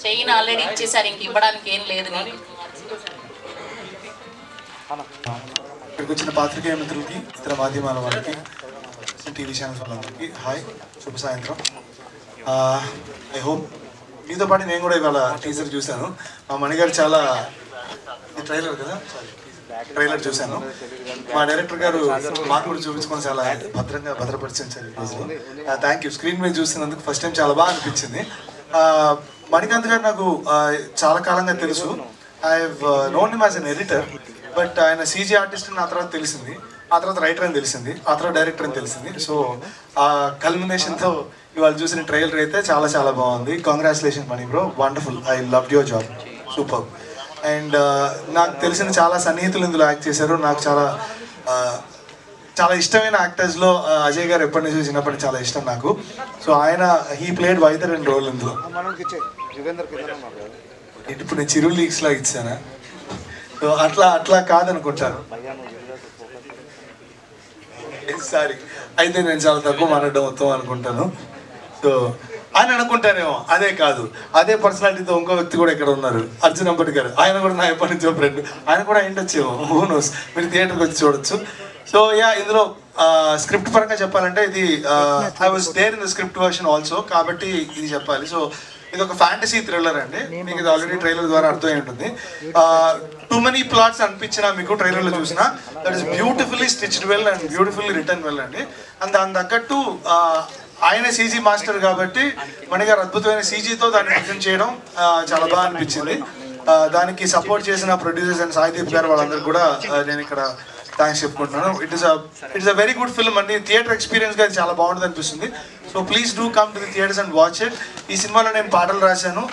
Chain already ఇచ్చేసారు, ఇంక ఇవ్వడానికి ఏం లేదు నీకు. ఇక్కడికి వచ్చిన పాత్రికేయ మిత్రులకి, ఇతర మాధ్యమాల వాళ్ళకి, టీవీ ఛానల్స్ వాళ్ళందరికీ హాయ్, శుభ సాయంత్రం. ఐ హోప్ మీతో పాటు నేను కూడా ఇవాళ టీజర్ చూశాను. మా మణిగారు చాలా ట్రైలర్ కదా, ట్రైలర్ చూశాను. మా డైరెక్టర్ గారు మాకు కూడా చూపించుకొని చాలా భద్రపరిచారు సార్ ఈరోజు. Thank you. స్క్రీన్ మీద చూసినందుకు ఫస్ట్ టైం చాలా బాగా అనిపించింది. మణికాంత్ గారు నాకు చాలా కాలంగా తెలుసు. I have known him as an editor, but ఆయన సీజీ ఆర్టిస్ట్ అని ఆ తర్వాత తెలిసింది, ఆ తర్వాత రైటర్ అని తెలిసింది, ఆ తర్వాత డైరెక్టర్ అని తెలిసింది. సో ఆ కల్మినేషన్తో ఇవాళ చూసిన ట్రైలర్ అయితే చాలా చాలా బాగుంది. Congratulation Mani bro, wonderful. I love your job, super. And నాకు తెలిసిన చాలా సన్నిహితులు ఇందులో యాక్ట్ చేశారు. నాకు చాలా చాలా ఇష్టమైన యాక్టర్స్లో అజయ్ గారు ఎప్పటి నుంచి చిన్నప్పటి చాలా ఇష్టం నాకు. సో ఆయన హీ ప్లేడ్ వైదర్ అండ్ రోల్ ఇందులో. ఇప్పుడు నేను చిరు లీగ్స్ లాగా ఇచ్చానా? సో అట్లా కాదనుకుంటాను. సారీ, అయితే నేను చాలా తక్కువ మాట్లాడడం మొత్తం అనుకుంటాను. సో ఆయన అనుకుంటానేమో, అదే కాదు, అదే పర్సనాలిటీతో ఇంకో వ్యక్తి కూడా ఇక్కడ ఉన్నారు, అర్జున్ అంబటి గారు. ఆయన కూడా నా ఎప్పటి నుంచో ఫ్రెండ్, ఆయన కూడా అయిండొచ్చేమో, హూ నోస్. మీరు థియేటర్కి వచ్చి చూడొచ్చు. సో ఇందులో స్క్రిప్ట్ పరంగా చెప్పాలంటే ఇది I was there in the script version also, కాబట్టి ఇది చెప్పాలి. సో ఇది ఒక ఫ్యాంటసీ థ్రిల్లర్ అండి. మీకు ఇది ఆల్రెడీ ట్రైలర్ ద్వారా అర్థమై ఉంటుంది. టూ మెనీ ప్లాట్స్ అనిపించినా మీకు ట్రైలర్లో చూసినా, that is beautifully stitched well and beautifully written well అండి. అండ్ దాని తగ్గట్టు ఆయన సీజీ మాస్టర్ కాబట్టి మణిగారు అద్భుతమైన సీజీతో దాన్ని ప్రజెంట్ చేయడం చాలా బాగా అనిపించింది. దానికి సపోర్ట్ చేసిన ప్రొడ్యూసర్స్ అండ్ సాయిదీప్ గారు వాళ్ళందరూ కూడా నేను ఇక్కడ థ్యాంక్స్ చెప్పుకుంటున్నాను. It's a very good film అండి. థియేటర్ ఎక్స్పీరియన్స్గా అది చాలా బాగుంటుంది అనిపిస్తుంది. So please do come to the theatres and watch it. ఈ సినిమాలో నేను పాటలు రాశాను,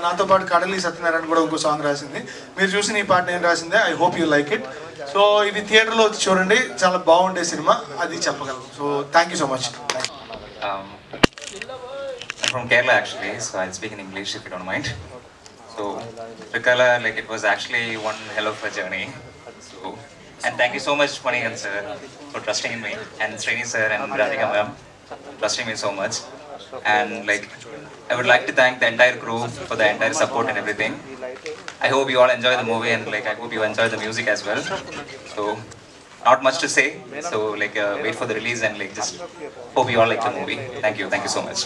నాతో పాటు కడలి సత్యనారాయణ కూడా ఇంకో సాంగ్ రాసింది. మీరు చూసిన ఈ పాట నేను రాసిందే. I hope you like it. So ఇది థియేటర్లో వచ్చి చూడండి, చాలా బాగుండే సినిమా, అది చెప్పగలను. So thank you so much. I'm from Kerala actually, so I'll speak in English if you don't mind. So Trikala, like it was actually one hell of a journey. So, and thank you so much Manikant sir for trusting in me, and Srini sir and Radhika ma'am trusting me so much. And like I would like to thank the entire crew for the entire support and everything. I hope you all enjoy the movie, and like I hope you enjoy the music as well. So not much to say, so like wait for the release and like just hope you all like the movie. Thank you so much.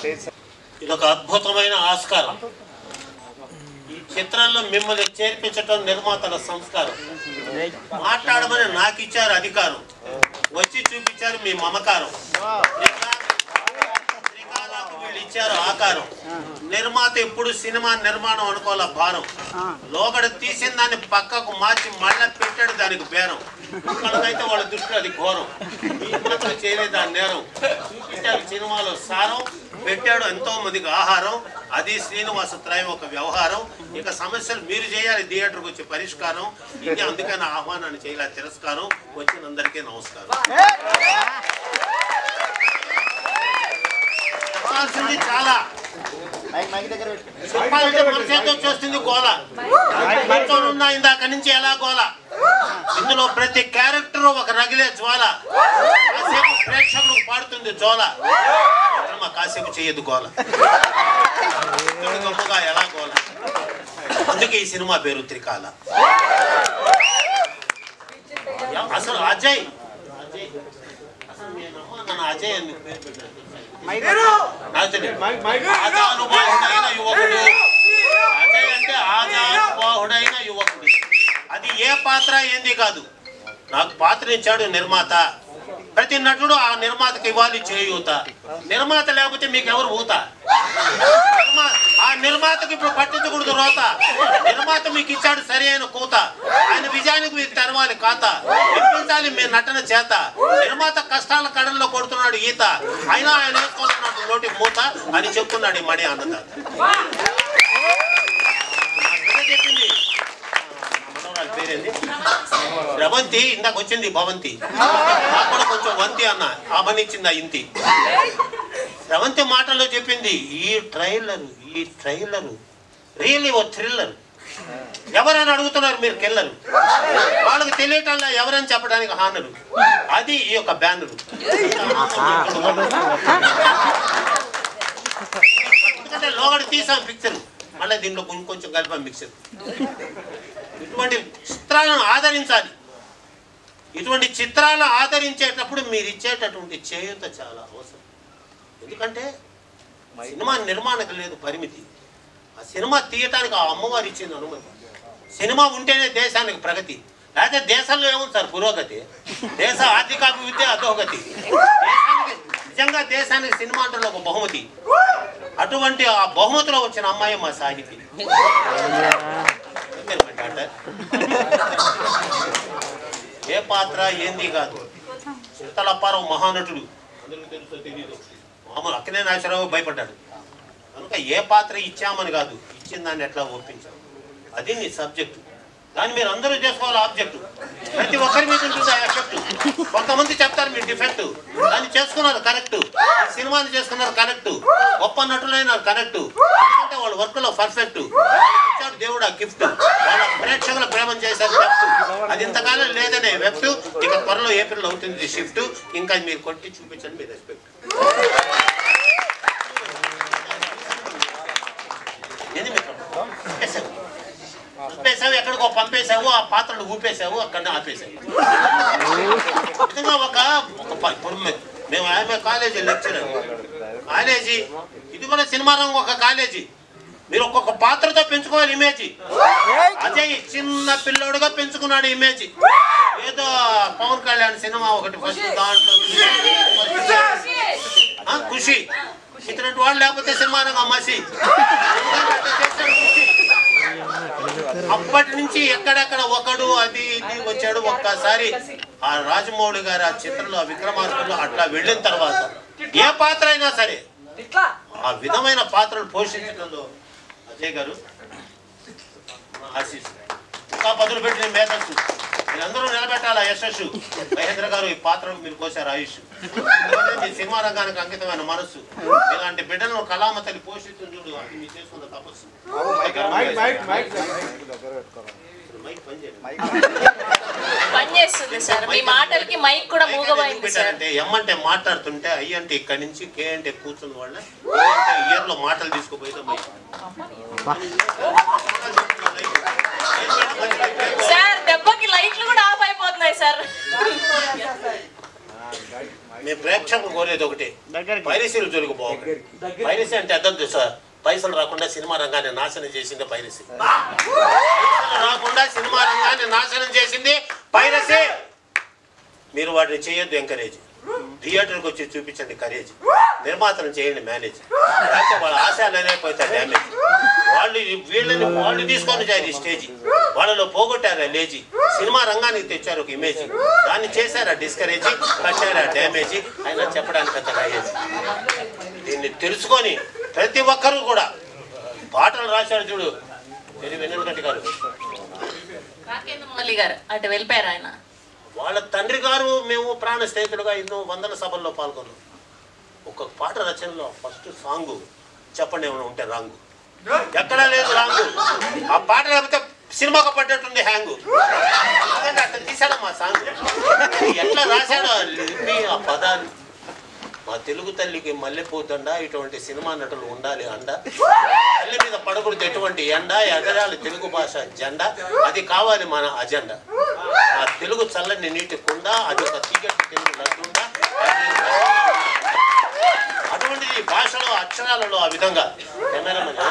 ఇదొక అద్భుతమైన ఆస్కారం. ఈ చిత్రంలో మిమ్మల్ని చేర్పించడం నిర్మాతల సంస్కారం. మాట్లాడమని నాకు ఇచ్చారు అధికారం, వచ్చి చూపించారు మీ మమకారం. త్రికాలకు వీళ్ళు ఇచ్చారు ఆకారం. నిర్మాత ఎప్పుడు సినిమా నిర్మాణం అనుకోవాల భారం. లోగడ తీసిన దాన్ని పక్కకు మార్చి మళ్ళీ పెట్టాడు దానికి బేరం. ఒక్కళ్ళకైతే వాళ్ళ దృష్టిలో అది ఘోరం, మాత్రం చేయలేదు దాని నేరం. చూపించారు సినిమాలో సారం, పెట్టాడు ఎంతో మందికి ఆహారం. అది శ్రీనివాస త్రయం ఒక వ్యవహారం. ఇక సమస్యలు మీరు చేయాలి, థియేటర్కి వచ్చే పరిష్కారం. ఇది అందుకని ఆహ్వానాన్ని చేయాలి, తిరస్కారం. వచ్చినందరికీ నమస్కారం. చెప్పాల్సింది చాలా, చెప్పాలంటే మనసేతో చేస్తుంది గోల. ఉన్నా ఇందాక నుంచి ఎలా గోల. ఇందులో ప్రతి క్యారెక్టర్ ఒక రగిలే జ్వాల. కాసేపు ప్రేక్షకులకు పాడుతుంది జోల, కాసేపు చేయదు గోల. గొప్పగా ఎలా గోల. అందుకే ఈ సినిమా పేరు త్రికాల. అసలు అజయ్ అసలు నన్ను అజయ్ అని పేరు పెట్టాను. ఆజానుబాహుడైన యువకుడు. అజయ్ అంటే ఆజానుబాహుడైన యువకుడు. అది ఏ పాత్ర ఏంది కాదు, నాకు పాత్ర ఇచ్చాడు నిర్మాత. ప్రతి నటుడు ఆ నిర్మాతకి ఇవ్వాలి చేయూత. నిర్మాత లేకపోతే మీకు ఎవరు ఊత? ఆ నిర్మాతకి ఇప్పుడు పట్టించకూడదు రోత. నిర్మాత మీకు ఇచ్చాడు సరి అయిన కూత. ఆయన విజయానికి మీకు తెరవాలి ఖాత. మెప్పించాలి మీ నటన చేత. నిర్మాత కష్టాల కడల్లో కొడుతున్నాడు ఈత. అయినా ఆయన వేసుకుంటున్నాడు నోటి మూత అని చెప్తున్నాడు ఈ మణి అన్నదాత. చెప్పింది పేరేంది రవంతి, ఇందాక వచ్చింది భవంతి. నాకు కూడా కొంచెం వంతి అన్న, ఆమనిచ్చింది ఇంతి. రవంతి మాటల్లో చెప్పింది ఈ ట్రైలర్ రియల్లీ ఓ థ్రిల్లర్. ఎవరైనా అడుగుతున్నారు మీరు కెళ్ళరు, వాళ్ళకి తెలియటంలో ఎవరని చెప్పడానికి హానరు. అది ఈ యొక్క బ్యానరు. ఎందుకంటే లోగడ తీసాం పిక్చర్, మళ్ళీ దీంట్లో కొంచెం కలిపాం మిక్చర్. ఇటువంటి చిత్రాలను ఆదరించాలి. ఇటువంటి చిత్రాలను ఆదరించేటప్పుడు మీరు ఇచ్చేటటువంటి చేయూత చాలా అవసరం. ఎందుకంటే సినిమా నిర్మాణకు లేదు పరిమితి. ఆ సినిమా తీయటానికి ఆ అమ్మవారు ఇచ్చింది అనుమతి. సినిమా ఉంటేనే దేశానికి ప్రగతి, లేకపోతే దేశంలో ఏముంది సార్ పురోగతి? దేశ ఆర్థికాభివృద్ధి అధోగతి. నిజంగా దేశానికి సినిమా అంటే ఒక బహుమతి. అటువంటి ఆ బహుమతిలో వచ్చిన అమ్మాయి మా సాహితి. ఏ పాత్ర ఏంది కాదు. చిరుతలప్పారావు మహానటుడు, అందరికీ తెలుసో తెలీదు. మామూలు అక్కినే నాగేశ్వరరావు భయపడ్డాడు కనుక ఏ పాత్ర ఇచ్చామని కాదు, ఇచ్చిన దాన్ని ఎట్లా ఒప్పించాం. అది నీ సబ్జెక్టు. దాన్ని మీరు అందరూ చేసుకోవాలి ఆబ్జెక్టు. ప్రతి ఒక్కరి మీద ఉంటుంది ఆ ఎఫెక్ట్. కొంతమంది చెప్తారు మీరు డిఫెక్ట్, దాన్ని చేసుకున్నారు కరెక్ట్, సినిమాని చేసుకున్నారు కరెక్ట్, గొప్ప నటులైనారు కరెక్ట్. ఎందుకంటే వాళ్ళ వర్క్ లో పర్ఫెక్ట్. ఇచ్చాడు దేవుడు ఆ గిఫ్ట్. వాళ్ళ ప్రేక్షకుల ప్రేమ చేశారు లెఫ్ట్. అది ఇంతకాలం లేదనే వెఫ్ట్. ఇక త్వరలో ఏప్రిల్ అవుతుంది షిఫ్ట్. ఇంకా మీరు కొట్టి చూపించండి మీ రెస్పెక్ట్. పంపేసావు, ఎక్కడికో పంపేశావు, ఆ పాత్రలు ఊపేశావు, అక్కడ ఆపేశావు. నిజంగా ఇప్పుడు మేము ఆమె కాలేజీ లెక్చరర్, కాలేజీ ఇది కూడా సినిమా రంగం ఒక కాలేజీ. మీరు ఒక్కొక్క పాత్రతో పెంచుకోవాలి ఇమేజ్. అజయ్ చిన్న పిల్లోడుగా పెంచుకున్నాడు ఇమేజ్. ఏదో పవన్ కళ్యాణ్ సినిమా ఒకటి ఫస్ట్, దాంట్లో ఖుషి ఇటువంటి వాళ్ళు లేకపోతే సినిమా రంగం మసి. అప్పటి నుంచి ఎక్కడెక్కడ ఒకడు అది ఇది వచ్చాడు. ఒక్కసారి ఆ రాజమౌళి గారు ఆ చిత్రంలో ఆ విక్రమార్కుల్లో అట్లా వెళ్ళిన తర్వాత ఏ పాత్ర అయినా సరే ఆ విధమైన పాత్రలు పోషించడంలో అజయ్ గారు ఆశీస్ ఇంకా పదులు పెట్టిన మేధస్సు మీరందరూ నిలబెట్టాలి. యశస్సు మహేంద్ర గారు ఈ పాత్రకు మీరు కోసారు ఆయుష్. మీ సినిమా రంగానికి అంకితమైన మనస్సు. ఇలాంటి బిడ్డలను కళామతని పోషిస్తుంది చూడు, అది మీరు చేసుకున్న తపస్సు. పనిచేస్తుంది సార్, మీ మాటలకి మైక్ కూడా మూగబోయింది సార్. అంటే ఎం అంటే మాట్లాడుతుంటే, ఐ అంటే ఇక్కడి నుంచి, కే అంటే కూర్చున్న వాళ్ళ, అంటే ఇయర్ లో మాటలు తీసుకుపోయితే మైక్. సార్ దెబ్బకి లైట్లు కూడా ఆఫ్ అయిపోతున్నాయి సార్. మీ ప్రేక్షకులు కోరేది ఒకటి, పైరసీలు జరుగు బాగుంది. పైరసీ అంటే అర్థం సార్, పైసలు రాకుండా సినిమా రంగాన్ని నాశనం చేసింది పైరసీ. పైసలు రాకుండా సినిమా రంగాన్ని నాశనం చేసింది పైరసీ. మీరు వాటిని చేయొద్దు ఎంకరేజ్. థియేటర్కి వచ్చి చూపించండి కరేజ్. నిర్మాతను చేయండి మేనేజ్. లేకపోతే వాళ్ళ ఆశలు అనేపోతాయి డ్యామేజ్. వాళ్ళు తీసుకొని చేయాలి స్టేజ్. వాళ్ళలో పోగొట్టారా లేజీ. సినిమా రంగానికి తెచ్చారు ఒక ఇమేజ్, దాన్ని చేశారా డిస్కరేజ్, కట్టారా డ్యామేజ్. అయినా చెప్పడానికి అంత అయ్యేది. దీన్ని తెలుసుకొని ప్రతి ఒక్కరూ కూడా పాటలు రాశారు చూడు. వెన్నెలకంటి గారు, రాకేంద్రమౌళి గారు అటు వెళ్ళిపోయారు. ఆయన వాళ్ళ తండ్రి గారు మేము ప్రాణ స్నేహితులుగా ఎన్నో వందల సభల్లో పాల్గొన్నాం. ఒక్కొక్క పాట రచనలో ఫస్ట్ సాంగ్ చెప్పండి ఏమైనా ఉంటే రాంగు. ఎక్కడా లేదు రాంగు. ఆ పాట లేకపోతే సినిమాకు పడ్డట్టుంది హ్యాంగు. అట్లా తీసాడమ్మా సాంగ్. ఎట్లా రాశాడో లిపి ఆ పదాలు. మా తెలుగు తల్లికి మల్లెపూతండ, ఇటువంటి సినిమా నటులు ఉండాలి అండ. తల్లి మీద పడకూడదు ఎటువంటి ఎండ, ఎగరాలి తెలుగు భాష జెండా, అది కావాలి మన అజెండా. ఆ తెలుగు చల్లని నీటి కుండ, అది ఒక తీగటి తెలుగు లడ్డుండ. అటువంటి భాషలో అక్షరాలలో ఆ విధంగా కెమెరామెన్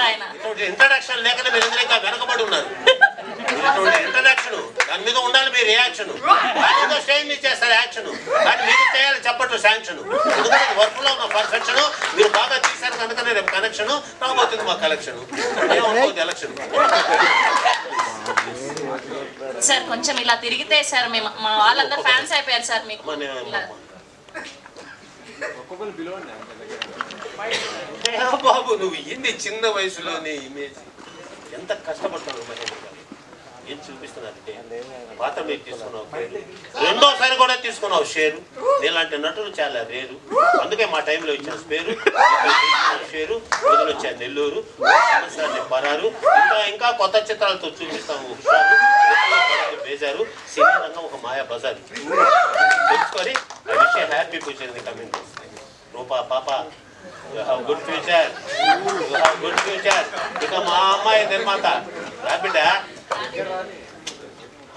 ఆయన ఇంట్రడక్షన్ లేకపోతే మీరు ఎందుకు ఇంకా వెనకబడి ఉన్నారు. ఇంట్రడక్షన్ దాని మీద ఉండాలి మీ రియాక్షన్. దాని స్టేజ్ మీద చేస్తారు యాక్షన్, కానీ మీరు చేయాలి చెప్పట్టు శాంక్షన్. ఎందుకంటే వర్క్ లో ఉన్న పర్ఫెక్షన్ మీరు బాగా తీశారు కనుకనే రేపు కనెక్షన్ రాబోతుంది మా కలెక్షన్. ఏమవుతుంది ఎలక్షన్. సార్ కొంచెం ఇలా తిరిగితే సార్ మా వాళ్ళందరూ ఫ్యాన్స్ అయిపోయారు సార్ మీకు. బాబు నువ్వు ఎన్ని చిన్న వయసులోనే ఇమేజ్ ఎంత కష్టపడతావు మహేంద్ర గారు. ఏం చూపిస్తున్నారంటే పాత్ర మీరు తీసుకున్నావు పేరు, రెండోసారి కూడా తీసుకున్నావు షేరు. నీలాంటి నటులు చాలా రేరు, అందుకే మా టైంలో ఇచ్చిన పేరు షేరు. వదిలి వచ్చాను నెల్లూరు, పరారు, ఇంకా కొత్త చిత్రాలతో చూపిస్తాము హుషారు. బేజారు, సినీ రంగం ఒక మాయా బజారు తెలుసుకొని ఆ విషయం హ్యాపీ ఫ్యూచర్ కమింగ్ రూపా పాప గుడ్ ఫ్యూచర్, గుడ్ ఫ్యూచర్. ఇక మా అమ్మాయి నిర్మాత రాబిడ్డ.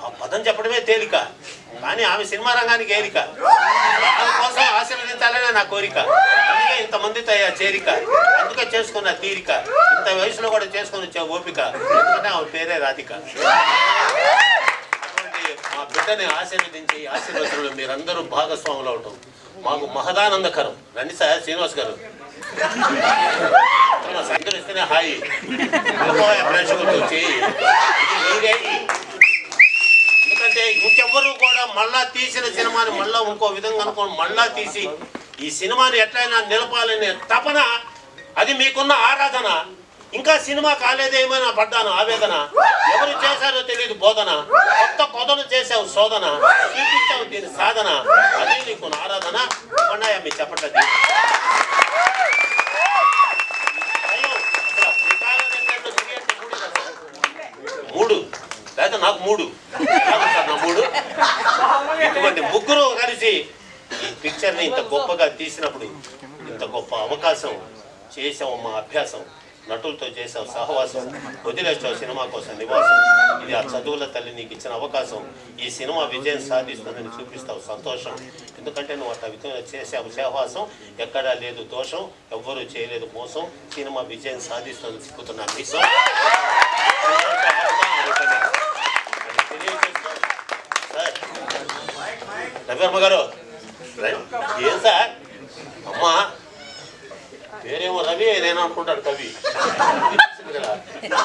ఆ పదం చెప్పడమే తేలిక, కానీ ఆమె సినిమా రంగానికి ఏరిక. ఆమె కోసం ఆశీర్వదించాలనే నా కోరిక. అందుకే ఇంతమందితో చేరిక, అందుకే చేసుకున్న తీరిక, ఇంత వయసులో కూడా చేసుకుని వచ్చే ఓపిక. ఎందుకంటే ఆమె పేరే రాధిక. అటువంటి మా బిడ్డని ఆశీర్వదించి ఆశీర్వచనలో మీరందరూ భాగస్వాములు అవటం మాకు మహదానందకరం. రండి సార్ శ్రీనివాస్ గారు, సంకరిస్తేనే హాయి ప్రేక్షకులతో వచ్చి. ఎందుకంటే ఇంకెవ్వరూ కూడా మళ్ళా తీసిన సినిమాని మళ్ళా ఇంకో విధంగా అనుకోని మళ్ళా తీసి ఈ సినిమాని ఎట్లయినా నిలపాలనే తపన, అది మీకున్న ఆరాధన. ఇంకా సినిమా కాలేదేమైనా పడ్డాను ఆవేదన. ఎవరు చేశారో తెలియదు బోధన, కొత్త కొదను చేసావు శోధన, చూపించావు దీని సాధన, అదే నీకు ఆరాధన. ఉన్నాయా మీ చెప్పట్లేదు? మూడు లేదా నాకు మూడు నా మూడు. ఇటువంటి ముగ్గురు కలిసి ఈ పిక్చర్ని ఇంత గొప్పగా తీసినప్పుడు, ఇంత గొప్ప అవకాశం చేసాము. మా అభ్యాసం నటులతో చేసావు సహవాసం, వదిలేసావు సినిమా కోసం నివాసం. ఇది ఆ చదువుల తల్లి నీకు ఇచ్చిన అవకాశం. ఈ సినిమా విజయం సాధిస్తుందని చూపిస్తావు సంతోషం. ఎందుకంటే నువ్వు అట్లా విధంగా చేసావు సహవాసం. ఎక్కడా లేదు దోషం, ఎవ్వరూ చేయలేదు మోసం. సినిమా విజయం సాధిస్తుందని చెప్పుతున్నా మీసం. రవివర్మ గారు ఏం సార్? అమ్మా పేరేమో రవి, నేను అనుకుంటాడు కవి.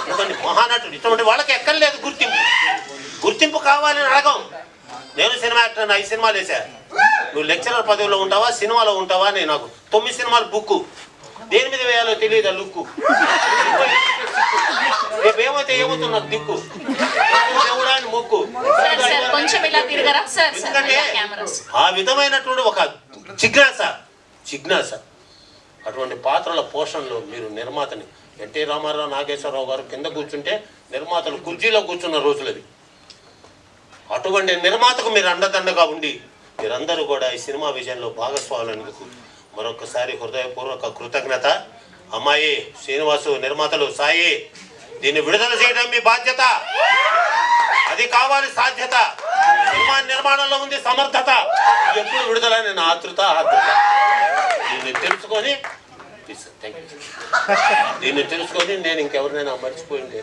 ఇటువంటి మహానటుడు, ఇటువంటి వాళ్ళకి ఎక్కర్లేదు గుర్తింపు. గుర్తింపు కావాలని అడగం. నేను సినిమా యాక్టర్, 5 సినిమాలు వేసా. నువ్వు లెక్చరర్ పదవిలో ఉంటావా సినిమాలో ఉంటావా అని నాకు 9 సినిమాలు బుక్కు. దేని మీద వేయాలో తెలియదు లుక్కు. రేపు ఏమైతే ఏమవుతుంది నాకు దిక్కు. దేవుడా అని మొక్కు. ఎందుకంటే ఆ విధమైనటువంటి ఒక జిజ్ఞాస అటువంటి పాత్రల పోషణలో మీరు నిర్మాతని ఎన్టీ రామారావు, నాగేశ్వరరావు గారు కింద కూర్చుంటే నిర్మాతలు కుర్చీలో కూర్చున్న రోజులవి. అటువంటి నిర్మాతకు మీరు అండదండగా ఉండి మీరందరూ కూడా ఈ సినిమా విజయంలో భాగస్వాములందుకు మరొకసారి హృదయపూర్వక కృతజ్ఞత. అమ్మాయి, శ్రీనివాసు, నిర్మాతలు, సాయి, దీన్ని విడుదల చేయడం మీ బాధ్యత. అది కావాలి సాధ్యత. సినిమా నిర్మాణంలో ఉంది సమర్థత. ఎప్పుడు విడుదలని నా ఆతృత. దీన్ని తెలుసుకొని నేను ఇంకెవరినైనా మర్చిపోయింది.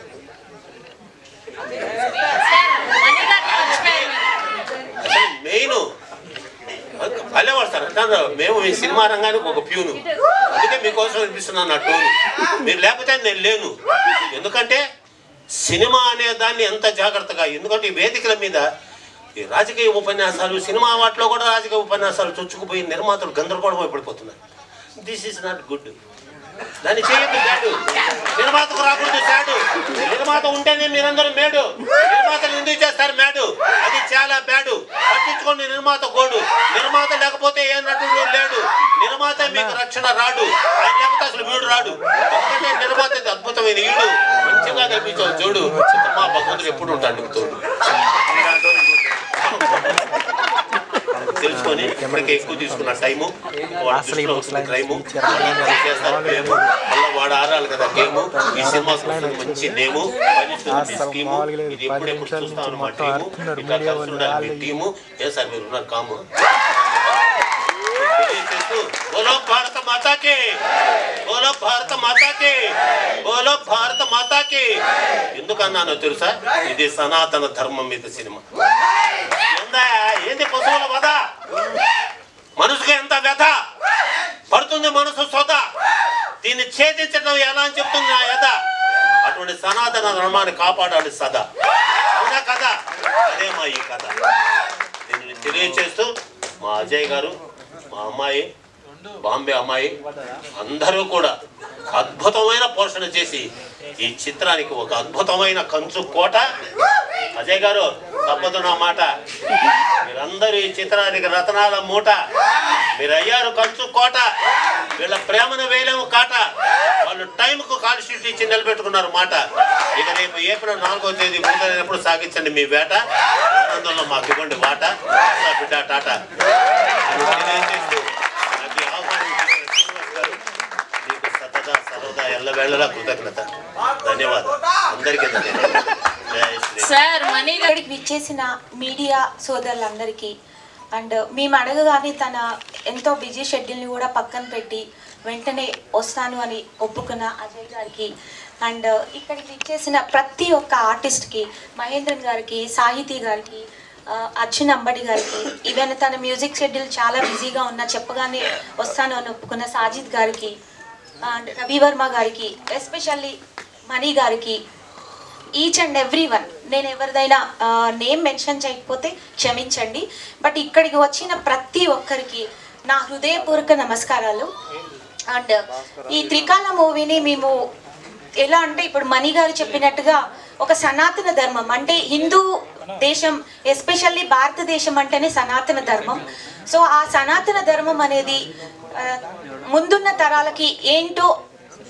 అసలు మెయిన్ భలేవాడు సార్ అంటారు. మేము ఈ సినిమా రంగానికి ఒక ప్యూను, అందుకే మీకోసం వినిపిస్తున్నాను నా టోను. మీరు లేకపోతే నేను లేను. ఎందుకంటే సినిమా అనే దాన్ని ఎంత జాగ్రత్తగా, ఎందుకంటే ఈ వేదికల మీద ఈ రాజకీయ ఉపన్యాసాలు, సినిమా వాటిలో కూడా రాజకీయ ఉపన్యాసాలు చొచ్చుకుపోయి నిర్మాతలు గందరగోళం పడిపోతున్నారు. This is not good. దాన్ని చేయొద్దు బ్యాడు. నిర్మాతకు రాకూడదు సాడు. నిర్మాత ఉంటేనే మీరందరూ మేడు. నిర్మాతలు ఎందుకు చేస్తారు మేడు? అది చాలా బ్యాడు. పట్టించుకోండి నిర్మాత గోడు. నిర్మాత లేకపోతే ఏ నటుడు లేడు. నిర్మాత మీకు రక్షణ రాడు. ఆయన లేకపోతే అసలు వీడు రాడు. ఎందుకంటే నిర్మాత అద్భుతమైన ఈడు. మంచిగా కనిపించావు చూడు. మా భగవంతుడు ఎప్పుడు ఉంటాడు తోడు. తెలుసుకొని ఇప్పటికే ఎక్కువ తీసుకున్న టైము, క్రైము చేస్తారు గేము, మళ్ళీ వాడు ఆడాలి కదా గేము. ఈ సినిమా మంచి నేము, స్కీము. ఇది ఎప్పుడెప్పుడు చూస్తాను మా టీము. ఇట్లా కలిసి ఉండాలి మీ టీము. ఏ సార్ మీరు ఉన్నారు కాము. బోలో భారత మాతాకి, బోలో భారత మాతాకి, బోలో భారత మాతాకి. ఎందుకన్నానో తెలుసా? ఇది సనాతన ధర్మం మీద సినిమా. ఏంది పశువుల వధ? మనసుకు ఎంత వ్యధ పడుతుంది మనసు సోద. దీన్ని ఛేదించడం ఎలా అని చెప్తుంది నా యథ. అటువంటి సనాతన ధర్మాన్ని కాపాడాలి సదా. అవునా కదా? అదే మా ఈ కథ. దీనిని తెలియచేస్తూ మా అజయ్ గారు, మా అమ్మాయి, బాంబే అమ్మాయి అందరూ కూడా అద్భుతమైన పోషణ చేసి ఈ చిత్రానికి ఒక అద్భుతమైన కంచు కోట అజయ్ గారు తప్పదు నా మాట. మీరందరూ ఈ చిత్రానికి రతనాల మూట. మీరు అయ్యారు కంచు కోట. వీళ్ళ ప్రేమను వేయలేము కాట. వాళ్ళు టైంకు కాల్ షీట్ ఇచ్చి నిలబెట్టుకున్నారు మాట. ఇక రేపు ఏప్రిల్ 4వ తేదీ ముందైనప్పుడు సాగించండి మీ వేట. ఆనందంలో మాకు ఇవ్వండి వాట. బిడ్డ టాటా. మీకు సతదా సరదా ఎల్లవేళలా కృతజ్ఞత. ధన్యవాదాలు అందరికీ. సార్ మనీ ఇక్కడికి విచ్చేసిన మీడియా సోదరులందరికీ అండ్ మేము అడగగానే తన ఎంతో బిజీ షెడ్యూల్ని కూడా పక్కన పెట్టి వెంటనే వస్తాను అని ఒప్పుకున్న అజయ్ గారికి అండ్ ఇక్కడికి విచ్చేసిన ప్రతి ఒక్క ఆర్టిస్ట్కి, మహేంద్రన్ గారికి, సాహితీ గారికి, అర్జున్ అంబడి గారికి, ఈవెన్ తన మ్యూజిక్ షెడ్యూల్ చాలా బిజీగా ఉన్నా చెప్పగానే వస్తాను అని ఒప్పుకున్న సాజిద్ గారికి అండ్ రవివర్మ గారికి, ఎస్పెషల్లీ మణి గారికి, ఈచ్ అండ్ ఎవ్రీ వన్. నేను ఎవరిదైనా నేమ్ మెన్షన్ చేయకపోతే క్షమించండి. బట్ ఇక్కడికి వచ్చిన ప్రతి ఒక్కరికి నా హృదయపూర్వక నమస్కారాలు. అండ్ ఈ త్రికాల మూవీని మేము ఎలా అంటే ఇప్పుడు మణి గారు చెప్పినట్టుగా ఒక సనాతన ధర్మం అంటే హిందూ దేశం, ఎస్పెషల్లీ భారతదేశం అంటేనే సనాతన ధర్మం. సో ఆ సనాతన ధర్మం అనేది ముందున్న తరాలకి ఏంటో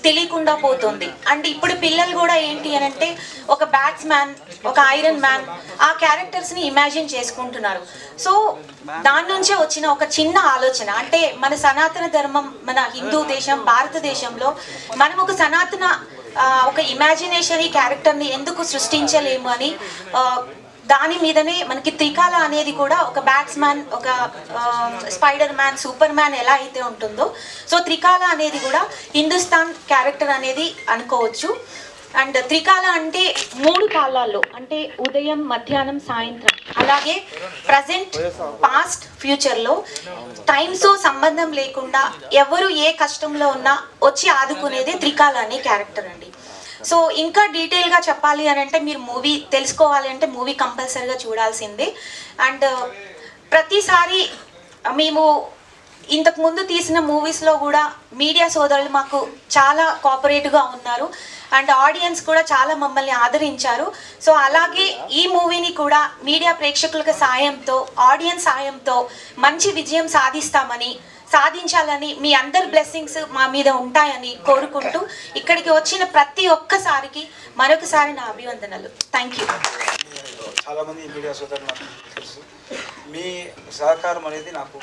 తెలియకుండా పోతుంది. అండ్ ఇప్పుడు పిల్లలు కూడా ఏంటి అని అంటే ఒక బ్యాట్స్మ్యాన్, ఒక ఐరన్ మ్యాన్ ఆ క్యారెక్టర్స్ని ఇమాజిన్ చేసుకుంటున్నారు. సో దాని నుంచే వచ్చిన ఒక చిన్న ఆలోచన అంటే మన సనాతన ధర్మం, మన హిందూ దేశం భారతదేశంలో మనం ఒక సనాతన ఒక ఇమాజినేషన్ ఈ క్యారెక్టర్ని ఎందుకు సృష్టించలేము అని దాని మీదనే మనకి త్రికాల అనేది కూడా ఒక బ్యాట్స్మ్యాన్, ఒక స్పైడర్ మ్యాన్, సూపర్ మ్యాన్ ఎలా అయితే ఉంటుందో సో త్రికాల అనేది కూడా హిందుస్థాన్ క్యారెక్టర్ అనేది అనుకోవచ్చు. అండ్ త్రికాల అంటే 3 కాలాల్లో అంటే ఉదయం, మధ్యాహ్నం, సాయంత్రం, అలాగే ప్రజెంట్, పాస్ట్, ఫ్యూచర్లో టైమ్స్తో సంబంధం లేకుండా ఎవరు ఏ కష్టంలో ఉన్నా వచ్చి ఆదుకునేదే త్రికాల అనే క్యారెక్టర్ అండి. సో ఇంకా డీటెయిల్గా చెప్పాలి అని అంటే మీరు మూవీ తెలుసుకోవాలి అంటే మూవీ కంపల్సరీగా చూడాల్సిందే. అండ్ ప్రతిసారి మేము ఇంతకు ముందు తీసిన మూవీస్లో కూడా మీడియా సోదరులు మాకు చాలా కోఆపరేటివ్గా ఉన్నారు అండ్ ఆడియన్స్ కూడా చాలా మమ్మల్ని ఆదరించారు. సో అలాగే ఈ మూవీని కూడా మీడియా ప్రేక్షకుల సాయంతో, ఆడియన్స్ సాయంతో మంచి విజయం సాధించాలని మీ అందరి బ్లెస్సింగ్స్ మా మీద ఉంటాయని కోరుకుంటూ ఇక్కడికి వచ్చిన ప్రతి ఒక్కసారికి మరొకసారి నా అభివందనలు. Thank you. చాలామంది మీడియా సోదరులు నాకు తెలుసు. మీ సహకారం అనేది నాకు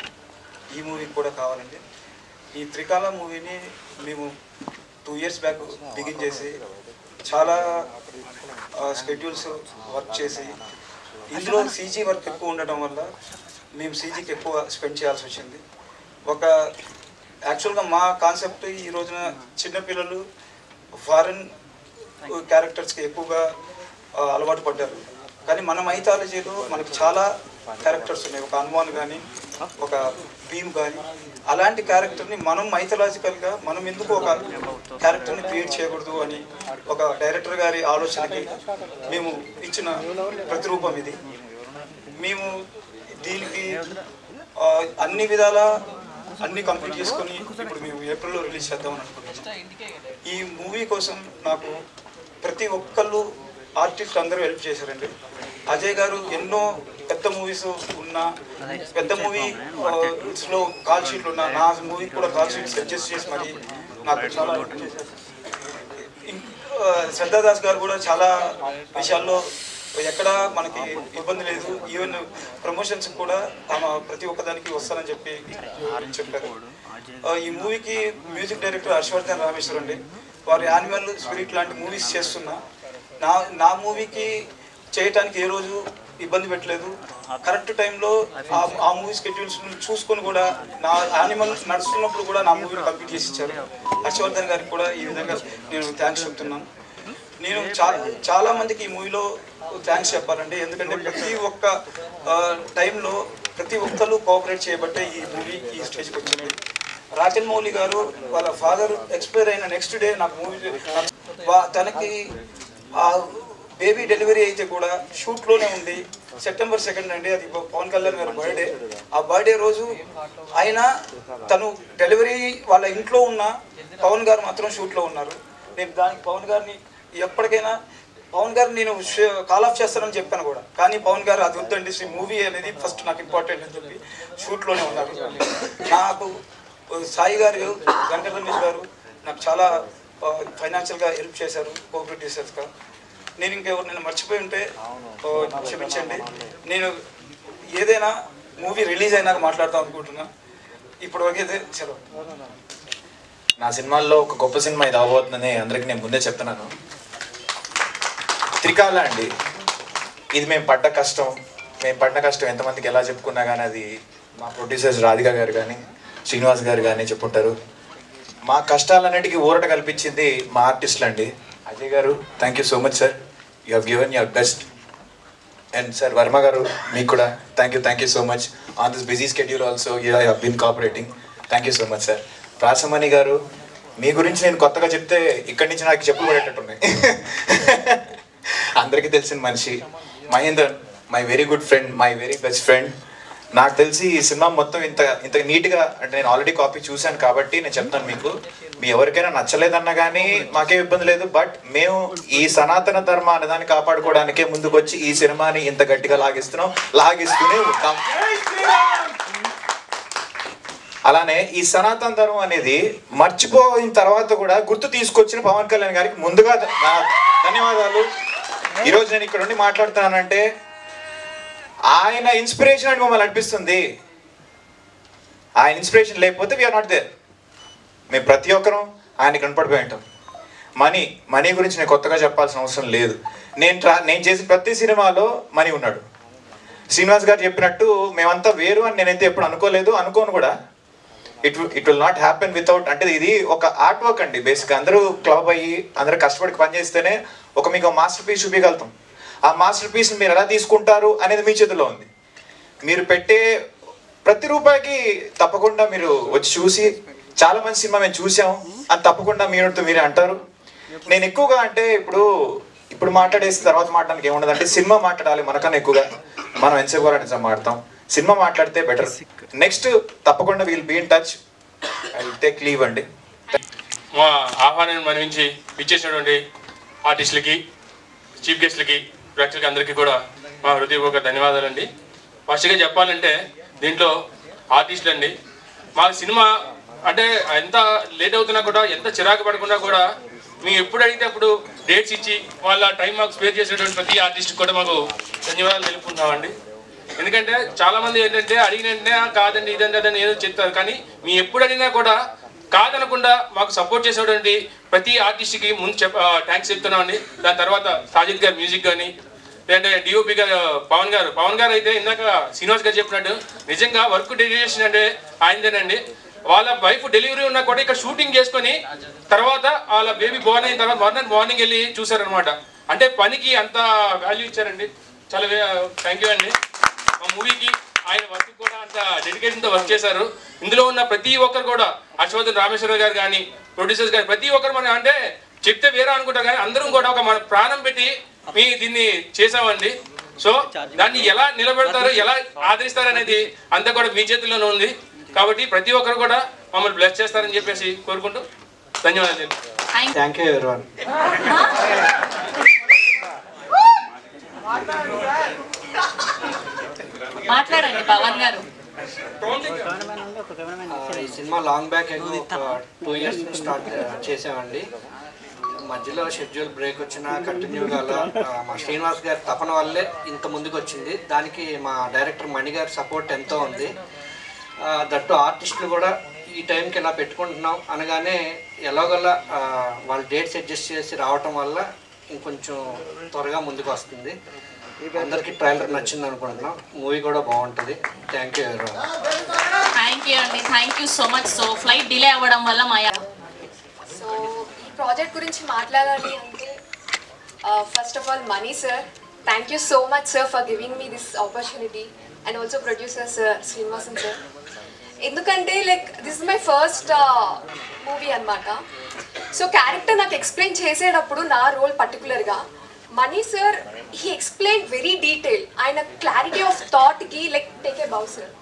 ఈ మూవీకి కూడా కావాలండి. ఈ త్రికాల మూవీని మేము 2 years బ్యాక్ బిగిన్ చేసి చాలా స్కెడ్యూల్స్ వర్క్ చేసి ఇందులో సీజీ వర్క్ ఎక్కువ ఉండటం వల్ల మేము సీజీకి ఎక్కువ స్పెండ్ చేయాల్సి వచ్చింది. ఒక యాక్చువల్గా మా కాన్సెప్ట్ ఈ రోజున చిన్నపిల్లలు ఫారెన్ క్యారెక్టర్స్కి ఎక్కువగా అలవాటు పడ్డారు. కానీ మన మైథాలజీలో మనకు చాలా క్యారెక్టర్స్ ఉన్నాయి. ఒక హనుమాన్ కానీ, ఒక భీమ్ కానీ, అలాంటి క్యారెక్టర్ని మనం మైథలాజికల్గా మనం ఎందుకు ఒక క్యారెక్టర్ని క్రియేట్ చేయకూడదు అని ఒక డైరెక్టర్ గారి ఆలోచనకి మేము ఇచ్చిన ప్రతిరూపం ఇది. మేము దీనికి అన్ని విధాల అన్ని కంప్లీట్ చేసుకొని ఇప్పుడు మేము ఏప్రిల్లో రిలీజ్ చేద్దామని అనుకుంటున్నాం. ఈ మూవీ కోసం నాకు ప్రతి ఒక్కళ్ళు ఆర్టిస్ట్ అందరూ హెల్ప్ చేశారండి. అజయ్ గారు ఎన్నో పెద్ద మూవీస్ ఉన్న పెద్ద మూవీస్లో కాల్ షీట్లు ఉన్న నా మూవీ కూడా కాల్ షీట్ సజెస్ట్ చేసి మరి నాకు చాలా హెల్ప్ చేశారు. శ్రద్ధాదాస్ గారు కూడా చాలా విషయాల్లో ఎక్కడ మనకి ఇబ్బంది లేదు. ఈవెన్ ప్రమోషన్స్ కూడా ప్రతి ఒక్కదానికి వస్తానని చెప్పారు. ఈ మూవీకి మ్యూజిక్ డైరెక్టర్ హర్షవర్ధన్ రామేశ్వర్ అండి. వారు యానిమల్ స్పిరిట్ లాంటి మూవీస్ చేస్తున్నా నా మూవీకి చేయటానికి ఏ రోజు ఇబ్బంది పెట్టలేదు. కరెక్ట్ టైంలో ఆ మూవీ స్కెడ్యూల్స్ చూసుకొని కూడా నా యానిమల్ నడుస్తున్నప్పుడు కూడా నా మూవీని కంప్లీట్ చేసి ఇచ్చారు. హర్షవర్ధన్ గారికి కూడా ఈ విధంగా నేను థ్యాంక్స్ చెప్తున్నాను. నేను చాలా మందికి ఈ మూవీలో థ్యాంక్స్ చెప్పాలండి. ఎందుకంటే ప్రతి ఒక్క టైంలో ప్రతి ఒక్కరు కోఆపరేట్ చేయబట్టే ఈ మూవీ ఈ స్టేజ్కి వచ్చింది. రాజన్ మౌళి గారు వాళ్ళ ఫాదర్ ఎక్స్పైర్ అయిన నెక్స్ట్ డే నాకు మూవీ తనకి బేబీ డెలివరీ అయితే కూడా షూట్లోనే ఉంది. September 2nd అండి, అది పవన్ కళ్యాణ్ గారి బర్త్డే. ఆ బర్త్డే రోజు తను డెలివరీ వాళ్ళ ఇంట్లో ఉన్న పవన్ గారు మాత్రం షూట్లో ఉన్నారు. నేను దానికి పవన్ గారిని ఎప్పటికైనా పవన్ గారు నేను కాల్ ఆఫ్ చేస్తానని చెప్పాను కూడా, కానీ పవన్ గారు అది వద్దండి, మూవీ అనేది ఫస్ట్ నాకు ఇంపార్టెంట్ అని చెప్పి షూట్లోనే ఉన్నారు. నాకు సాయి గారు, వెంకట రమేష్ గారు నాకు చాలా ఫైనాన్షియల్గా హెల్ప్ చేశారు, కోఆపరేట్ చేశారు. నేను ఇంకెవరు మర్చిపోయి ఉంటే క్షమించండి. నేను ఏదైనా మూవీ రిలీజ్ అయినాక మాట్లాడతాం అనుకుంటున్నా. ఇప్పటివరకు అయితే సెలవు. నా సినిమాల్లో ఒక గొప్ప సినిమా ఇది అవబోతుందని అందరికీ నేను ముందే చెప్తున్నాను. త్రికాల అండి, ఇది మేము పడ్డ కష్టం ఎంతమందికి ఎలా చెప్పుకున్నా కానీ అది మా ప్రొడ్యూసర్స్ రాధిక గారు కానీ శ్రీనివాస్ గారు కానీ చెప్పుంటారు. మా కష్టాలన్నిటికీ ఊరట కల్పించింది మా ఆర్టిస్టులు అండి. Ajay garu, thank you so much sir, you have given your best. And sir Varma garu, మీకు కూడా thank you so much. On this busy schedule also you have been cooperating. Thank you so much sir. Rasamani garu, మీ గురించి నేను కొత్తగా చెప్తే ఇక్కడి నుంచి నాకు చెప్పులు పడేటట్టున్నాయి. అందరికీ తెలిసిన మనిషి. Mahender, my very good friend, my very best friend. నాకు తెలిసి ఈ సినిమా మొత్తం ఇంత నీట్గా, అంటే నేను ఆల్రెడీ కాపీ చూశాను కాబట్టి నేను చెప్తాను మీకు. మీ ఎవరికైనా నచ్చలేదన్నా కానీ మాకేం ఇబ్బంది లేదు. బట్ మేము ఈ సనాతన ధర్మ అనేదాన్ని కాపాడుకోవడానికే ముందుకు వచ్చి ఈ సినిమాని ఇంత గట్టిగా లాగిస్తూనే ఉంటాం. అలానే ఈ సనాతన ధర్మం అనేది మర్చిపోయిన తర్వాత కూడా గుర్తు తీసుకొచ్చిన పవన్ కళ్యాణ్ గారికి ముందుగా ధన్యవాదాలు. ఈరోజు నేను ఇక్కడ ఉండి మాట్లాడుతున్నానంటే ఆయన ఇన్స్పిరేషన్ అని మమ్మల్ని అనిపిస్తుంది. ఆయన ఇన్స్పిరేషన్ లేకపోతే వీఆర్ నాట్ దేర్. మేము ప్రతి ఒక్కరం ఆయన కనపడిపోయి ఉంటాం. మనీ గురించి నేను కొత్తగా చెప్పాల్సిన అవసరం లేదు. నేను చేసిన ప్రతి సినిమాలో మనీ ఉన్నాడు. శ్రీనివాస్ గారు చెప్పినట్టు మేమంతా వేరు అని నేనైతే ఎప్పుడు అనుకోను కూడా. It will not happen without, అంటే ఇది ఒక ఆర్ట్ వర్క్ అండి. బేసిక్గా అందరూ క్లబ్ అయ్యి అందరూ కష్టపడి పనిచేస్తేనే మీకు మాస్టర్ పీస్ చూపించగలుగుతాం. ఆ మాస్టర్ పీస్ని మీరు ఎలా తీసుకుంటారు అనేది మీ చేతిలో ఉంది. మీరు పెట్టే ప్రతి రూపాయికి తప్పకుండా మీరు వచ్చి చూసి చాలా మంచి సినిమా మేము చూసాం అని తప్పకుండా మీరే అంటారు. నేను ఎక్కువగా అంటే ఇప్పుడు మాట్లాడేసి తర్వాత మాట్లాడడానికి ఏముండదంటే, సినిమా మాట్లాడాలి మనకన్నా ఎక్కువగా. మనం ఎంతసేపు నిజం మాట్లాడతాం, సినిమా మాట్లాడితే బెటర్. నెక్స్ట్ తప్పకుండా will be in touch. I will take leave అండి. మా ఆహ్వానాన్ని మన్నించి ఇచ్చేసినటువంటి ఆర్టిస్టులకి, చీఫ్ గెస్ట్లకి, ప్రేక్షకులకి అందరికీ కూడా మా హృదయపూర్వక ధన్యవాదాలండి. ఫస్ట్గా చెప్పాలంటే దీంట్లో ఆర్టిస్టులు అండి, మాకు సినిమా అంటే ఎంత లేట్ అవుతున్నా కూడా, ఎంత చిరాకు పడకుండా కూడా మేము ఎప్పుడు అడిగితే అప్పుడు డేట్స్ ఇచ్చి వాళ్ళ టైం మాకు స్పేర్ చేసేటువంటి ప్రతి ఆర్టిస్ట్కి కూడా మాకు ధన్యవాదాలు తెలుపుకుంటామండి. ఎందుకంటే చాలామంది ఏంటంటే అడిగిన వెంటనే కాదండి ఇదండి అదని ఏదో చెప్తారు, కానీ మేము ఎప్పుడు అడిగినా కూడా కాదనకుండా మాకు సపోర్ట్ చేసేటువంటి ప్రతి ఆర్టిస్ట్కి ముందు థ్యాంక్స్ చెప్తున్నామండి. దాని తర్వాత సాజిద్ గారు మ్యూజిక్ కానీ, లేదంటే డిఓపి గారు పవన్ గారు అయితే ఇందాక శ్రీనివాస్ గారు చెప్పినట్టు నిజంగా వర్క్ డెడికేషన్ అంటే ఆయనదేనండి. వాళ్ళ వైఫ్ డెలివరీ ఉన్నా కూడా ఇక్కడ షూటింగ్ చేసుకొని తర్వాత వాళ్ళ బేబీ బోర్న్ అయిన తర్వాత మార్నింగ్ వెళ్ళి చూసారనమాట. అంటే పనికి అంత వాల్యూ ఇచ్చారండి. చాలా థ్యాంక్ యూ అండి. మా మూవీకి ఆయన వర్క్ కూడా అంత డెడికేషన్తో వర్క్ చేశారు. ఇందులో ఉన్న ప్రతి ఒక్కరు కూడా, హర్షవర్ధన్ రామేశ్వర గారు కానీ, ప్రొడ్యూసర్స్ కానీ, ప్రతి ఒక్కరు మనం అంటే చెప్తే వేరే అనుకుంటాం కానీ అందరం కూడా ఒక మన ప్రాణం పెట్టి దీన్ని చేసామండి. సో దాన్ని ఎలా నిలబెడతారో, ఎలా ఆదరిస్తారు అనేది అంతా కూడా మీ చేతుల్లోనే ఉంది. కాబట్టి ప్రతి ఒక్కరు కూడా మమ్మల్ని బ్లెస్ చేస్తారని చెప్పేసి కోరుకుంటూ ధన్యవాదాలు. Thank you everyone. మాట్లాడండి పవన్ గారు. ఈ cinema long back 2 years start చేసామండి. మధ్యలో షెడ్యూల్ బ్రేక్ వచ్చినా కంటిన్యూగా మా శ్రీనివాస్ గారి తపన వల్లే ఇంత ముందుకు వచ్చింది. దానికి మా డైరెక్టర్ మణి గారి సపోర్ట్ ఎంతో ఉంది. దట్టు ఆర్టిస్టులు కూడా ఈ టైంకి ఇలా పెట్టుకుంటున్నాం అనగానే ఎలాగోలా వాళ్ళ డేట్స్ అడ్జస్ట్ చేసి రావటం వల్ల ఇంకొంచెం త్వరగా ముందుకు వస్తుంది. అందరికీ ట్రైలర్ నచ్చింది అనుకుంటున్నాం. మూవీ కూడా బాగుంటుంది. Thank you everyone. Thank you అండి, thank you so much. So flight delay అవ్వడం వల్ల సో ఈ ప్రాజెక్ట్ గురించి మాట్లాడాలి అంటే first of all Mani sir, thank you so much sir for giving me this opportunity and also producer sir Srinivasan sir. ఎందుకంటే this is my first movie అనమాట. So character నాకు explain చేసేటప్పుడు నా రోల్ పర్టికులర్గా Mani sir he explain very detail. ఆయన clarity of థాట్కి take a bow sir,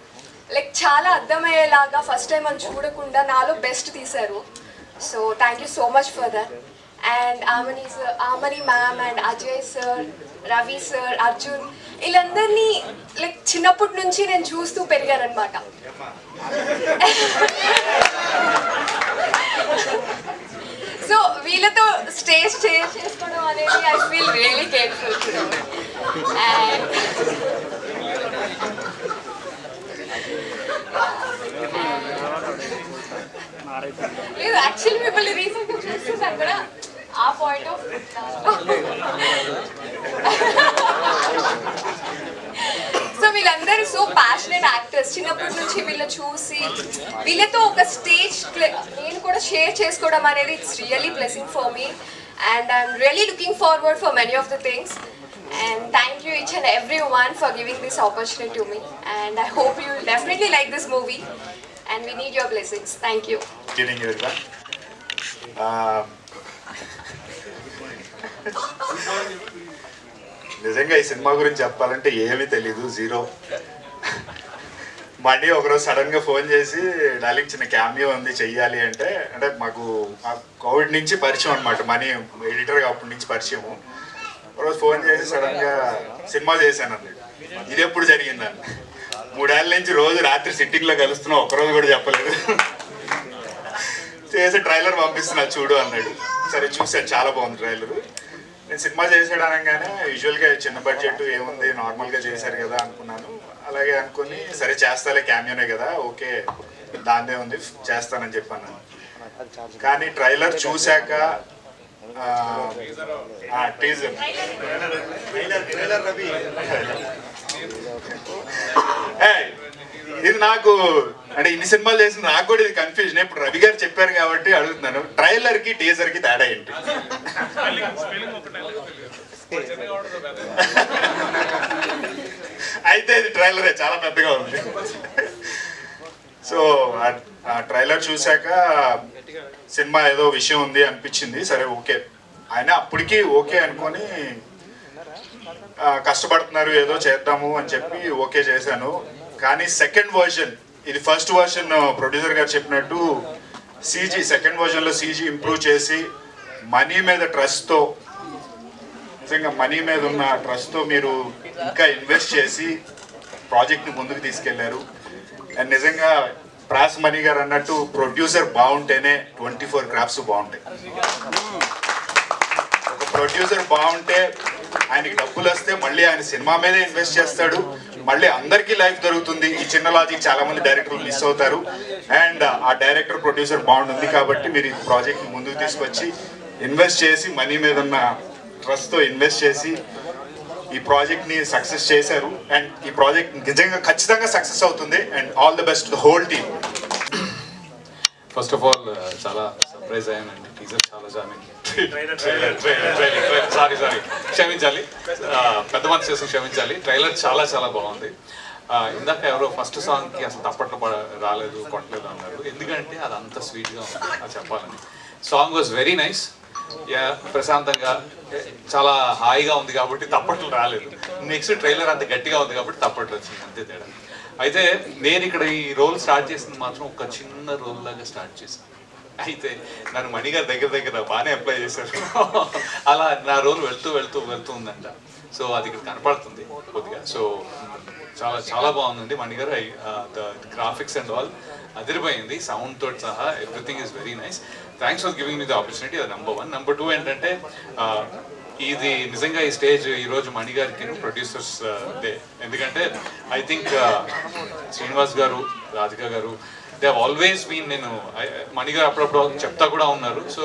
చాలా అర్థమయ్యేలాగా first time అని చూడకుండా నాలో బెస్ట్ తీశారు. So thank you so much for that. And Amani ma'am and Ajay sir, Ravi sir, Arjun, వీళ్ళందరినీ లైక్ చిన్నప్పటి నుంచి నేను చూస్తూ పెరిగానమాట. సో వీళ్ళతో స్టేజ్ చేసుకోవడం అనేది I feel really careful. And లేదు, యాక్చువల్లీ మిమ్మల్ని రీసెంట్గా చూస్తున్నాను కూడా ఆ పాయింట్ ఆఫ్ సో వీళ్ళందరూ సో ప్యాషనెట్ యాక్టర్స్. చిన్నప్పటి నుంచి వీళ్ళ చూసి వీళ్ళతో ఒక స్టేజ్ నేను కూడా షేర్ చేసుకోవడం అనేది it's really blessing for me and I'm really looking forward for many of the things. And thank you each and everyone for giving this opportunity to me. And I hope you will definitely like this movie. And we need your blessings. Thank you. Kidding you, నిజంగా ఈ cinema గురించి చెప్పాలంటే ఏమీ తెలీదు, zero. Money ఒకరోజు సడన్గా phone చేసి darling చిన్న క్యామియో ఉంది చెయ్యాలి అంటే మాకు కోవిడ్ నుంచి పరిచయం అనమాట. మనీ ఎడిటర్గా అప్పటి నుంచి పరిచయము. ఒకరోజు ఫోన్ చేసి సడన్గా సినిమా చేశాను అన్నాడు. ఇది ఎప్పుడు జరిగిందని. 3 ఏళ్ళ నుంచి రోజు రాత్రి సిట్టింగ్లో కలుస్తున్నాం, ఒక్కరోజు కూడా చెప్పలేదు. చేసి ట్రైలర్ పంపిస్తున్నా చూడు అన్నాడు. సరే చూశాను, చాలా బాగుంది ట్రైలరు. నేను సినిమా చేసాడు అనగానే యూజువల్గా చిన్న బడ్జెట్ ఏముంది నార్మల్గా చేశారు కదా అనుకున్నాను. అలాగే అనుకుని సరే చేస్తాలే, క్యామియోనే కదా, ఓకే దాన్నే ఉంది చేస్తానని చెప్పాను. కానీ ట్రైలర్ చూశాక టీజర్ ఇది నాకు అంటే ఇన్ని సినిమాలు చేసిన నాకు కూడా ఇది కన్ఫ్యూజన్. ఇప్పుడు రవి గారు చెప్పారు కాబట్టి అడుగుతున్నాను, ట్రైలర్ కి టీజర్ కి తేడా ఏంటి? అయితే ఇది ట్రైలరే, చాలా పెద్దగా ఉంది. సో ఆ ట్రైలర్ చూశాక సినిమా ఏదో విషయం ఉంది అనిపించింది. సరే ఓకే, ఆయన అప్పటికి ఓకే అనుకొని కష్టపడుతున్నారు ఏదో చేద్దాము అని చెప్పి ఓకే చేశాను. కానీ సెకండ్ వర్షన్, ఇది ఫస్ట్ వర్షన్ ప్రొడ్యూసర్ గారు చెప్పినట్టు సీజీ, సెకండ్ వర్షన్లో సీజీ ఇంప్రూవ్ చేసి మనీ మీద ట్రస్ట్తో, నిజంగా మనీ మీద ఉన్న ట్రస్ట్తో మీరు ఇంకా ఇన్వెస్ట్ చేసి ప్రాజెక్ట్ని ముందుకు తీసుకెళ్లారు. అండ్ నిజంగా ప్రాస్ మనీ గారు అన్నట్టు ప్రొడ్యూసర్ బాగుంటేనే 24 క్రాఫ్ట్స్ బాగుంటాయి. ఒక ప్రొడ్యూసర్ బాగుంటే ఆయనకి డబ్బులు వస్తే మళ్ళీ ఆయన సినిమా మీదే ఇన్వెస్ట్ చేస్తాడు, మళ్ళీ అందరికీ లైఫ్ దొరుకుతుంది. ఈ చిన్న లాజిక్ చాలా మంది డైరెక్టర్లు మిస్ అవుతారు. అండ్ ఆ డైరెక్టర్ ప్రొడ్యూసర్ బాగుంటుంది కాబట్టి మీరు ఈ ప్రాజెక్ట్ని ముందుకు తీసుకొచ్చి ఇన్వెస్ట్ చేసి మనీ మీద ఉన్న ట్రస్ట్తో ఇన్వెస్ట్ చేసి ఈ ప్రాజెక్ట్ని సక్సెస్ చేశారు. అండ్ ఈ ప్రాజెక్ట్ నిజంగా ఖచ్చితంగా సక్సెస్ అవుతుంది. And all the best to the whole team. First of all చాలా సర్ప్రైజ్ అయ్యానండి. టీజర్ చాలా సారీ క్షమించాలి, పెద్ద మనసు చేసి క్షమించాలి. ట్రైలర్ చాలా చాలా బాగుంది. ఇందాక ఎవరో ఫస్ట్ సాంగ్కి అసలు తప్పట్లు రాలేదు, కొట్టలేదు అన్నారు. ఎందుకంటే అది అంత స్వీట్గా ఉంది, అది చెప్పాలని. సాంగ్ వాజ్ వెరీ నైస్, ప్రశాంతంగా చాలా హాయిగా ఉంది కాబట్టి తప్పట్లు రాలేదు. నెక్స్ట్ ట్రైలర్ అంత గట్టిగా ఉంది కాబట్టి తప్పట్లు వచ్చింది, అంతే తేడా. అయితే నేను ఇక్కడ ఈ రోల్ స్టార్ట్ చేసింది మాత్రం ఒక చిన్న రోల్ లాగా స్టార్ట్ చేశాను. అయితే నన్ను మణిగారు దగ్గర బాగానే అప్లై చేశారు. అలా నా రోల్ వెళ్తూ ఉందంట. సో అది ఇక్కడ కనపడుతుంది కొద్దిగా. సో చాలా చాలా బాగుందండి మణిగారు. ద గ్రాఫిక్స్ అండ్ ఆల్ అదిరిపోయింది, సౌండ్ తోటి సహా everything is very nice. Thanks for giving me the opportunity. అది నెంబర్ 1. నెంబర్ 2 ఏంటంటే ఇది నిజంగా ఈ స్టేజ్ ఈరోజు మణిగారికి ప్రొడ్యూసర్స్ డే. ఎందుకంటే ఐ థింక్ శ్రీనివాస్ గారు, రాధిక గారు, దే హావ్ ఆల్వేస్ బీన్, నేను మణిగారు అప్పుడప్పుడు చెప్తా కూడా ఉన్నారు. So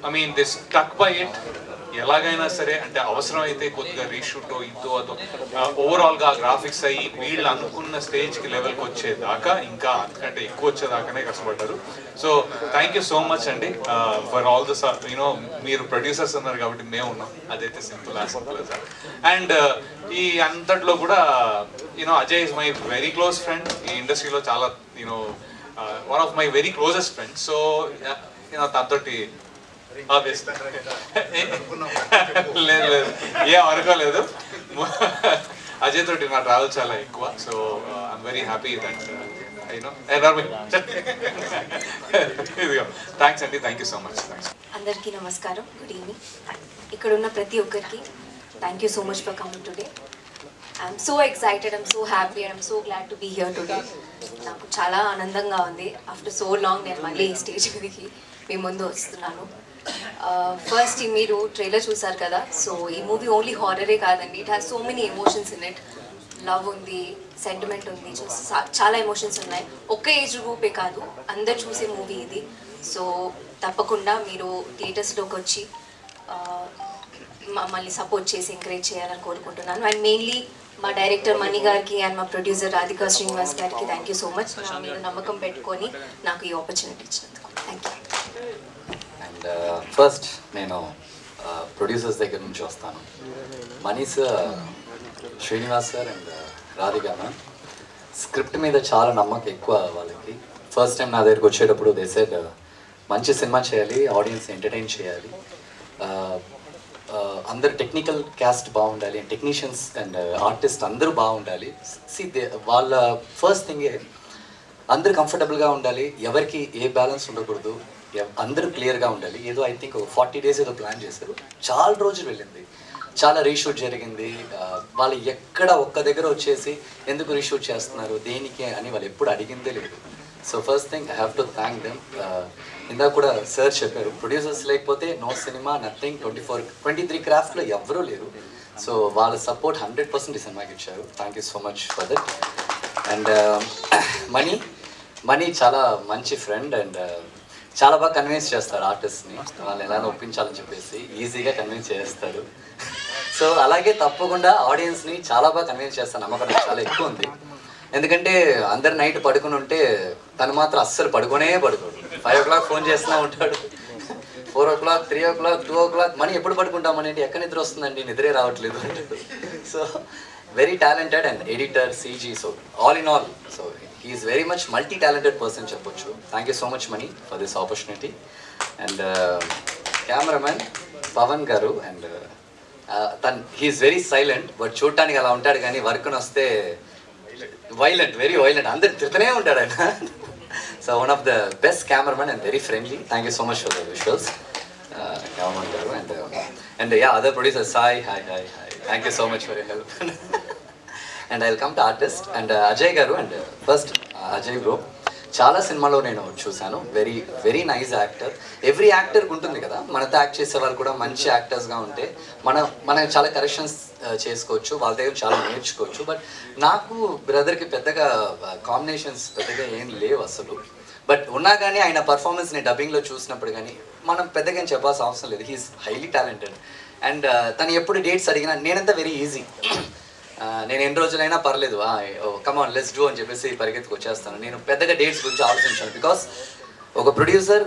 I mean this stuck by it. ఎలాగైనా సరే అంటే అవసరం అయితే కొద్దిగా రీషూట్ ఇదో అదో ఓవరాల్గా గ్రాఫిక్స్ అయ్యి వీళ్ళు అనుకున్న స్టేజ్కి లెవెల్కి వచ్చేదాకా, ఇంకా అంతకంటే ఎక్కువ వచ్చేదాకానే కష్టపడ్డారు. So thank you so much అండి ఫర్ ఆల్ ద యూనో. మీరు ప్రొడ్యూసర్స్ అన్నారు కాబట్టి మేము ఉన్నాం, అదైతే సింపుల్ సార్. అండ్ ఈ అంతట్లో కూడా you know Ajay is my very close friend. ఈ ఇండస్ట్రీలో చాలా you know one of my very closest friends. So you know తనతోటి లేదు ఏం అనుకోలేదు. అజయ్ తోటి నా ట్రావెల్ చాలా ఎక్కువ. So I'm very happy that thanks అండి, థ్యాంక్ యూ సో మచ్. అందరికీ నమస్కారం, గుడ్ ఈవినింగ్. ఇక్కడ ఉన్న ప్రతి ఒక్కరికి thank you so much for coming today. I'm so excited, I'm so happy and I'm so glad to be here today. నాకు చాలా ఆనందంగా ఉంది. ఆఫ్టర్ సో లాంగ్ నేను మళ్ళీ స్టేజ్ మీదకి మీ ముందు వస్తున్నాను. ఫస్ట్ మీరు ట్రైలర్ చూసారు కదా, సో ఈ మూవీ ఓన్లీ హారరే కాదండి, it has so many emotions in it. Love ఉంది, సెంటిమెంట్ ఉంది, చాలా ఎమోషన్స్ ఉన్నాయి. ఒక్క ఏజ్ గ్రూపే కాదు, అందరు చూసే మూవీ ఇది. సో తప్పకుండా మీరు థియేటర్స్లోకి వచ్చి మమ్మల్ని సపోర్ట్ చేసి ఎంకరేజ్ చేయాలని కోరుకుంటున్నాను. అండ్ మెయిన్లీ మా డైరెక్టర్ మణి గారికి అండ్ మా ప్రొడ్యూసర్ రాధికా శ్రీనివాస్ గారికి థ్యాంక్ యూ సో మచ్. మీరు నమ్మకం పెట్టుకొని నాకు ఈ ఆపర్చునిటీ ఇచ్చినందుకు థ్యాంక్ యూ. అండ్ ఫస్ట్ నేను ప్రొడ్యూసర్స్ దగ్గర నుంచి వస్తాను. Mani sir, Srinivas sir and Radhika ma'am script మీద చాలా నమ్మకం ఎక్కువ వాళ్ళకి. ఫస్ట్ టైం నా దగ్గరికి వచ్చేటప్పుడు దే సెడ్ మంచి సినిమా చేయాలి, ఆడియన్స్ ఎంటర్టైన్ చేయాలి, అందరు టెక్నికల్ క్యాస్ట్ బాగుండాలి, టెక్నీషియన్స్ అండ్ ఆర్టిస్ట్ అందరూ బాగుండాలి. వాళ్ళ ఫస్ట్ థింగే అందరు కంఫర్టబుల్గా ఉండాలి, ఎవరికి ఏ బ్యాలెన్స్ ఉండకూడదు, అందరూ క్లియర్గా ఉండాలి. ఏదో ఐ థింక్ 40 days ఏదో ప్లాన్ చేశారు. చాలా రోజులు వెళ్ళింది, చాలా రీషూట్ జరిగింది. వాళ్ళు ఎక్కడ ఒక్క దగ్గర వచ్చేసి ఎందుకు రీషూట్ చేస్తున్నారు, దేనికి అని వాళ్ళు ఎప్పుడు అడిగిందే లేదు. So first thing I have to thank them. ఇందాక కూడా సార్ చెప్పారు, ప్రొడ్యూసర్స్ లేకపోతే నో సినిమా, నథింగ్. 23 క్రాఫ్ట్లో ఎవరూ లేరు. సో వాళ్ళ సపోర్ట్ 100% ఈ సినిమాకి ఇచ్చారు. Thank you so much for that. And Mani చాలా మంచి ఫ్రెండ్ అండ్ చాలా బాగా కన్విన్స్ చేస్తాడు ఆర్టిస్ట్ని, వాళ్ళు ఎలా ఒప్పించాలని చెప్పేసి ఈజీగా కన్విన్స్ చేస్తాడు. సో అలాగే తప్పకుండా ఆడియన్స్ని చాలా బాగా కన్విన్స్ చేస్తాను, నమ్మకం చాలా ఎక్కువ ఉంది. ఎందుకంటే అందరు నైట్ పడుకుని ఉంటే తను మాత్రం అస్సలు పడుకోడు. 5 o'clock ఫోన్ చేస్తూ ఉంటాడు, 4 o'clock, 3 o'clock, 2 o'clock. మనీ ఎప్పుడు పడుకుంటామనేది ఎక్కడ నిద్ర వస్తుందండి, నిద్రే రావట్లేదు. So very talented and editor, CG, so all in all. So he's very much multi talented person చెప్పొచ్చు. Thank you so much Mani for this opportunity. And cameraman Pavan garu, and he's very silent but చూడటానికి అలా ఉంటాడు, కానీ వర్క్ని వస్తే violent, very violent, అందరు తిరుగుతూనే ఉంటాడు ఆయన. So one of the best cameraman and very friendly. Thank you so much for the visuals cameraman garu. And yeah other producer Sai, hi hi hi, thank you so much for your help. And I will come to artist and Ajay garu. And first Ajay bro చాలా సినిమాలో నేను చూశాను, very very nice actor. Every యాక్టర్కి ఉంటుంది కదా, మనతో act చేసే వాళ్ళు కూడా మంచి యాక్టర్స్గా ఉంటే మనం చాలా కరెక్షన్స్ చేసుకోవచ్చు, వాళ్ళ దగ్గర చాలా నేర్చుకోవచ్చు. బట్ నాకు బ్రదర్కి పెద్దగా కాంబినేషన్స్ పెద్దగా ఏం లేవు అసలు. బట్ ఉన్నా కానీ ఆయన పర్ఫార్మెన్స్ నేను డబ్బింగ్లో చూసినప్పుడు కానీ మనం పెద్దగా ఏం చెప్పాల్సిన అవసరం లేదు. He's highly talented. అండ్ తను ఎప్పుడు డేట్స్ అడిగినా నేనంతా వెరీ ఈజీ, నేను ఎన్ని రోజులైనా పర్లేదు, కమాన్ లెట్స్ డూ అని చెప్పేసి పరిగెత్తుకు వచ్చేస్తాను. నేను పెద్దగా డేట్స్ గురించి ఆలోచించాను. బికాస్ ఒక ప్రొడ్యూసర్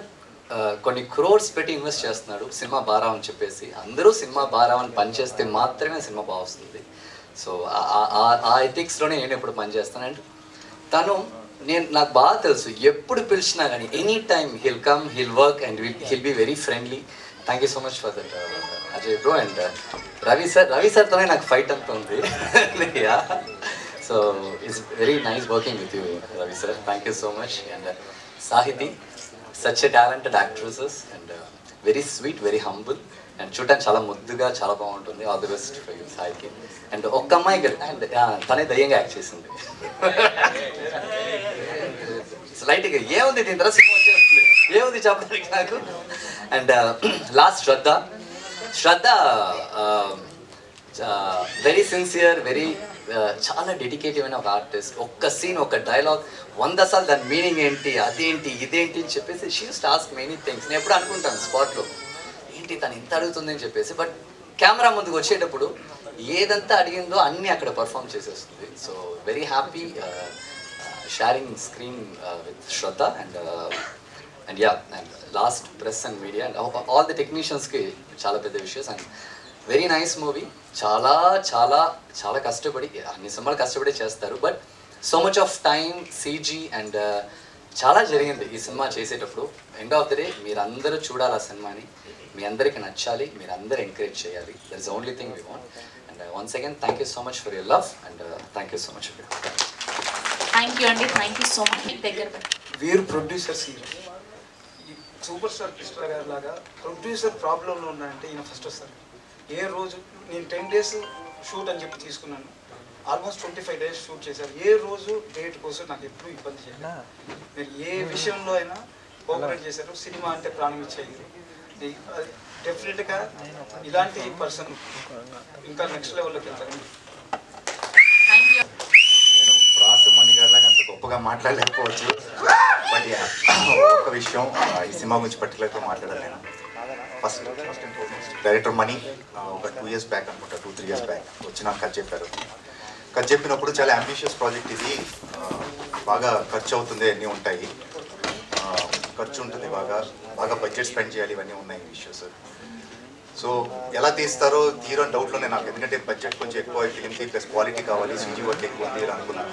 కొన్ని క్రోర్స్ పెట్టి ఇన్వెస్ట్ చేస్తున్నాడు సినిమా బారా అని చెప్పేసి. అందరూ సినిమా బారా అని పనిచేస్తే మాత్రమే సినిమా బాగా వస్తుంది. సో ఆ ఎథిక్స్లోనే నేను ఎప్పుడు పనిచేస్తాను. అండ్ తను నాకు బాగా తెలుసు, ఎప్పుడు పిలిచినా కానీ any time he'll come, he'll work and he'll be very friendly. Thank you so much for that Ajay bro. And Ravi సార్తోనే నాకు ఫైట్ అంత ఉంది. So it's very nice working with you Ravi sir, thank you so much. And Sahithi, such a talented actresses and very sweet, very humble and చూడటానికి చాలా ముద్దుగా చాలా బాగుంటుంది. All the best for you సాహికి. అండ్ ఒక్క అమ్మాయి అండ్ తనే దయ్యంగా యాక్ట్ చేసింది. లైట్గా ఏముంది దీని తర్వాత సినిమా వచ్చేస్తుంది, ఏముంది చెప్పడానికి నాకు. And last Shraddha very sincere, very చాలా డెడికేటివ్ అయిన ఒక ఆర్టిస్ట్. ఒక్క సీన్, ఒక డైలాగ్ 100 సార్లు దాని మీనింగ్ ఏంటి, అదేంటి, ఇదేంటి అని చెప్పేసి she use to ask many things. నేను ఎప్పుడు అనుకుంటాను స్పాట్లో ఏంటి తను ఇంత అడుగుతుంది అని చెప్పేసి. బట్ కెమెరా ముందుకు వచ్చేటప్పుడు ఏదంతా అడిగిందో అన్నీ అక్కడ పర్ఫామ్ చేసేస్తుంది. So very happy sharing screen with Shraddha. And yeah, and last press and media and all the టెక్నీషియన్స్కి చాలా పెద్ద విషయస్. And very nice movie. చాలా చాలా చాలా కష్టపడి, అన్ని సినిమాలు కష్టపడి చేస్తారు. But so much of time, CG and చాలా జరిగింది ఈ సినిమా చేసేటప్పుడు. ఎండ్ ఆఫ్ ది డే మీరందరూ చూడాలి ఆ సినిమాని, మీ అందరికీ నచ్చాలి, మీరు అందరూ ఎంకరేజ్ చేయాలి. That is only thing we want. And once again thank you so much for your love and thank you so much. Thank you అండి, థ్యాంక్ యూ సో మచ్. దగ్గర వీరు ప్రొడ్యూసర్స్ సూపర్ స్టార్ కృష్ణ గారి లాగా producer ప్రాబ్లంలో ఉన్నాయంటే ఈయన first వస్తారు. ఏ రోజు నేను 10 days షూట్ అని చెప్పి తీసుకున్నాను, ఆల్మోస్ట్ 25 days షూట్ చేశారు. ఏ రోజు డేట్ కోసం నాకు ఎప్పుడూ ఇబ్బంది చేయలేదు. మీరు ఏ విషయంలో అయినా కోఆపరేట్ చేశారు. సినిమా అంటే ప్రాణం ఇచ్చేది. డెఫినెట్గా ఇలాంటి పర్సన్ ఇంకా నెక్స్ట్ లెవెల్లోకి వెళ్తారు. నేను ప్రాసమణి గారిలాగా అంత గొప్పగా మాట్లాడలేకపోవచ్చు, బట్ ఒక విషయం ఈ సినిమా గురించి పర్టికులర్గా మాట్లాడాలి. నేను ఫస్ట్ డైరెక్టర్ మనీ ఒక 2 years బ్యాక్ అనుకుంటా, 2-3 years బ్యాక్ వచ్చి నాకు కథ చెప్పారు. కథ చెప్పినప్పుడు చాలా అంబిషియస్ ప్రాజెక్ట్ ఇది, బాగా ఖర్చు అవుతుంది, అన్నీ ఉంటాయి, ఖర్చు ఉంటుంది, బాగా బడ్జెట్ స్పెండ్ చేయాలి, ఇవన్నీ ఉన్నాయి ఇష్యూస్. సో ఎలా తీస్తారో తీరో అని డౌట్లోనే నాకు, ఎందుకంటే బడ్జెట్ కొంచెం ఎక్కువ ఫిలింకి ప్లస్ క్వాలిటీ కావాలి, సిజీ వర్క్ ఎక్కువ ఉంది అనుకున్నాను.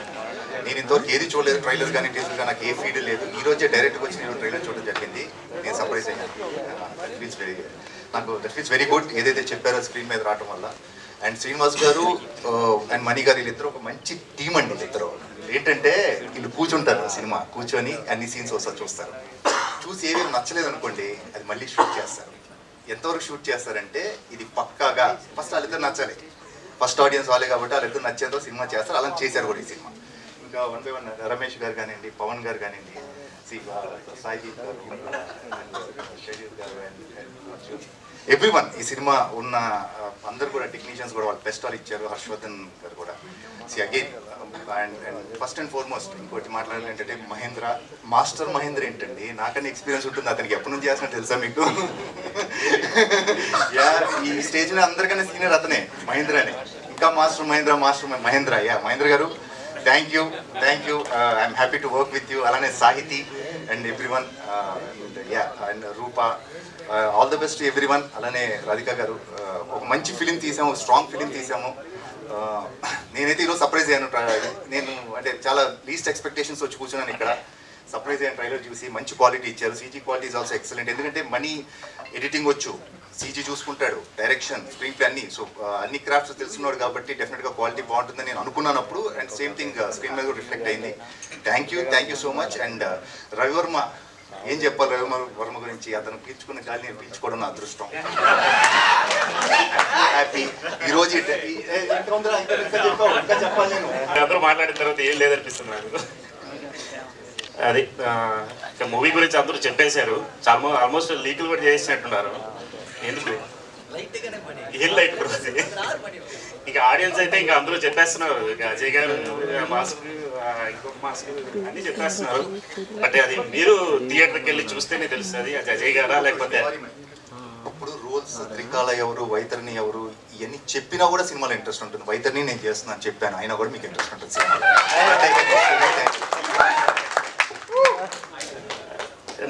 నేను ఇంతవరకు ఏది చూడలేదు, ట్రైలర్ కానీ టీజర్ కానీ నాకు ఏ ఫీడ్ లేదు. ఈ రోజే డైరెక్ట్గా వచ్చి నేను ట్రైలర్ చూడడం జరిగింది. నేను సర్ప్రైజ్ అయ్యాను. That feels very good. ఏదైతే చెప్పారో స్క్రీన్ మీద రావడం వల్ల. అండ్ శ్రీనివాస్ గారు అండ్ మణి గారు వీళ్ళిద్దరు ఒక మంచి టీం అండి. వీళ్ళిద్దరు ఏంటంటే వీళ్ళు కూర్చుంటారు, సినిమా కూర్చొని అన్ని సీన్స్ వస్తారు, చూస్తారు, చూసి ఏమేమి నచ్చలేదు అనుకోండి అది మళ్ళీ షూట్ చేస్తారు. ఎంతవరకు షూట్ చేస్తారంటే ఇది పక్కాగా ఫస్ట్ వాళ్ళిద్దరు నచ్చాలి, ఫస్ట్ ఆడియన్స్ వాళ్ళే కాబట్టి వాళ్ళిద్దరు నచ్చేంతో సినిమా చేస్తారు. అలా చేశారు కూడా ఈ సినిమా. ఇంకా 1 by 1 రమేష్ గారు కానివ్వండి, పవన్ గారు కానివ్వండి, సాయిదీప్ గారు, షరీఫ్ గారు, ఎవ్రీవన్ ఈ సినిమా ఉన్న అందరు కూడా టెక్నీషియన్స్ కూడా వాళ్ళు బెస్ట్ వాళ్ళు ఇచ్చారు. హర్షవర్ధన్ గారు కూడా again and first and foremost ఇంకోటి మాట్లాడాలి ఏంటంటే మాస్టర్ మహేంద్ర ఏంటండి, నాకన్నా ఎక్స్పీరియన్స్ ఉంటుంది. అతనికి ఎప్పటి నుంచి చేస్తున్నా తెలుసా మీకు? ఈ స్టేజ్ మీద అందరికన్నా సీనియర్ అతనే, మహేంద్ర అని. ఇంకా master Mahendra Mahendra garu thank you. I'm happy to work with you. అలానే Sahithi and everyone, and Roopa, all the best everyone. అలానే రాధికా గారు, ఒక మంచి ఫిలిం తీసాము, స్ట్రాంగ్ ఫిలిం తీసాము. నేనైతే ఈరోజు సర్ప్రైజ్ అయ్యాను. నేను అంటే చాలా లీస్ట్ ఎక్స్పెక్టేషన్స్ వచ్చి కూర్చున్నాను ఇక్కడ. సర్ప్రైజ్ అయ్యాను ట్రైలర్ చూసి. మంచి క్వాలిటీ ఇచ్చారు. CG quality is also excellent. ఎందుకంటే మనీ ఎడిటింగ్ వచ్చు, సీజీ చూసుకుంటాడు, డైరెక్షన్, స్క్రీన్ ప్లే అన్ని. సో అన్ని క్రాఫ్ట్స్ తెలుసున్నాడు కాబట్టి డెఫినెట్గా క్వాలిటీ బాగుంటుందని నేను అనుకున్నానప్పుడు. అండ్ సేమ్ థింగ్ స్క్రీన్ మీద కూడా రిఫ్లెక్ట్ అయింది. Thank you so much. And Ravi Varma, ఏం చెప్పాలి రవివర్మ గురించి? అతను పీల్చుకున్న గాలి నేను పీల్చుకోవడం నా అదృష్టం. హ్యాపీ. ఈరోజు ఇంకా చెప్పాలి నేను. అందరూ మాట్లాడిన తర్వాత ఏం లేదనిపిస్తుంది నాకు. అది ఇక మూవీ గురించి అందరూ చెప్పేశారు. చాలా ఆల్మోస్ట్ లీకులు కూడా చేసినట్టున్నారు. ఎందుకు ఏం లైట్ పడుతుంది. ఇక ఆడియన్స్ అయితే ఇంకా అందరూ చెప్పేస్తున్నారు. ఇక అజయ్ గారు మాస్క్, ఇంకొక మాస్క్ అన్నీ చెప్పేస్తున్నారు. బట్ అది మీరు థియేటర్కి వెళ్ళి చూస్తేనే తెలుస్తుంది అది అజయ్ గారా లేకపోతే. ఇప్పుడు రూల్స్ త్రికాల ఎవరు, వైతరిని ఎవరు, ఇవన్నీ చెప్పినా కూడా సినిమాలో ఇంట్రెస్ట్ ఉంటుంది. వైతరిని నేను చేస్తున్నాను చెప్పాను, అయినా కూడా మీకు ఇంట్రెస్ట్ ఉంటుంది సినిమాలో.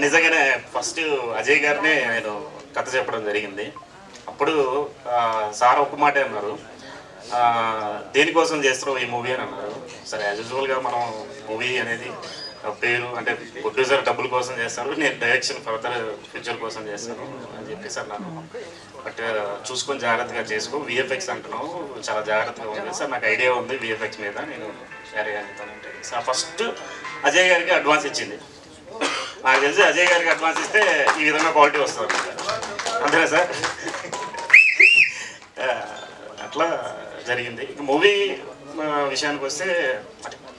నిజంగానే ఫస్ట్ అజయ్ గారినే నేను కథ చెప్పడం జరిగింది. అప్పుడు సార్ ఒక్క మాట అన్నారు, దేనికోసం చేస్తున్నావు ఈ మూవీ అని అన్నారు. సరే యాజ్ యూజువల్గా మనం మూవీ అనేది పేరు అంటే ప్రొడ్యూసర్ డబ్బుల కోసం చేస్తారు, నేను డైరెక్షన్ ఫర్దర్ ఫ్యూచర్ కోసం చేస్తాను అని చెప్పేసి అన్నాను. బట్ చూసుకొని జాగ్రత్తగా చేసుకో, విఎఫ్ఎక్స్ అంటున్నావు, చాలా జాగ్రత్తగా ఉంది సార్, నాకు ఐడియా ఉంది విఎఫ్ఎక్స్ మీద, నేను షేర్ చేస్తానంటే సార్ ఫస్ట్ అజయ్ గారికి అడ్వాన్స్ ఇచ్చింది. నాకు తెలిసి అజయ్ గారికి అడ్వాన్స్ ఇస్తే ఈ విధంగా క్వాలిటీ వస్తుంది అంతేనా సార్? అట్లా జరిగింది. ఇక మూవీ విషయానికి వస్తే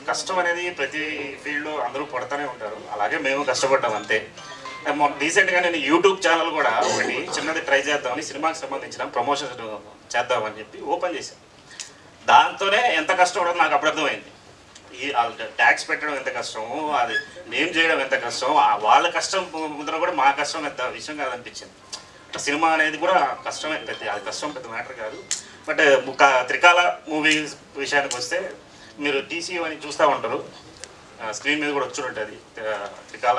కష్టం అనేది ప్రతి ఫీల్డ్లో అందరూ పడుతూనే ఉంటారు, అలాగే మేము కష్టపడ్డాం అంతే. రీసెంట్గా నేను యూట్యూబ్ ఛానల్ కూడా ఒకటి చిన్నది ట్రై చేద్దామని, సినిమాకి సంబంధించిన ప్రమోషన్ చేద్దామని చెప్పి ఓపెన్ చేశాను. దాంతోనే ఎంత కష్టపడదో నాకు అప్పుడు అర్థమైంది. ఈ ట్యాక్స్ పెట్టడం ఎంత కష్టమో, అది నేమ్ చేయడం ఎంత కష్టమో, వాళ్ళ కష్టం ముందర కూడా మా కష్టం పెద్ద విషయం కాదనిపించింది. సినిమా అనేది కూడా కష్టమే, పెద్ద అది కష్టం పెద్ద మ్యాటర్ కాదు. బట్ త్రికాల మూవీ విషయానికి వస్తే మీరు టీసీ అని చూస్తూ ఉంటారు, స్క్రీన్ మీద కూడా వచ్చి ఉంటుంది త్రికాల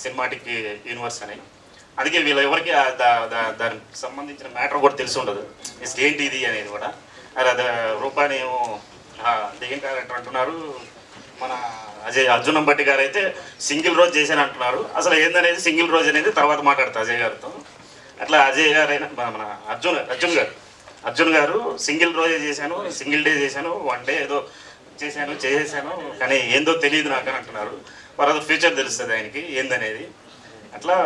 సినిమాటిక్ యూనివర్స్ అని. అందుకే వీళ్ళు ఎవరికి దానికి సంబంధించిన మ్యాటర్ కూడా తెలిసి ఉండదు, ఏంటి ఇది అనేది కూడా. అది రూపాని ఏమో దెయ్యం క్యారెక్టర్ అంటున్నారు, మన అర్జున్ భట్టి గారు అయితే సింగిల్ రోజు చేశాను అంటున్నారు. అసలు ఏందనేది సింగిల్ రోజు అనేది తర్వాత మాట్లాడతారు అజయ్ గారితో. అట్లా అజయ్ గారు అయినా మన అర్జున్ గారు సింగిల్ రోజే చేశాను, సింగిల్ డే చేశాను, 1 day ఏదో చేసేసాను కానీ ఏందో తెలియదు నాకు అని అంటున్నారు. తర్వాత ఫ్యూచర్ తెలుస్తుంది ఆయనకి ఏందనేది. అట్లా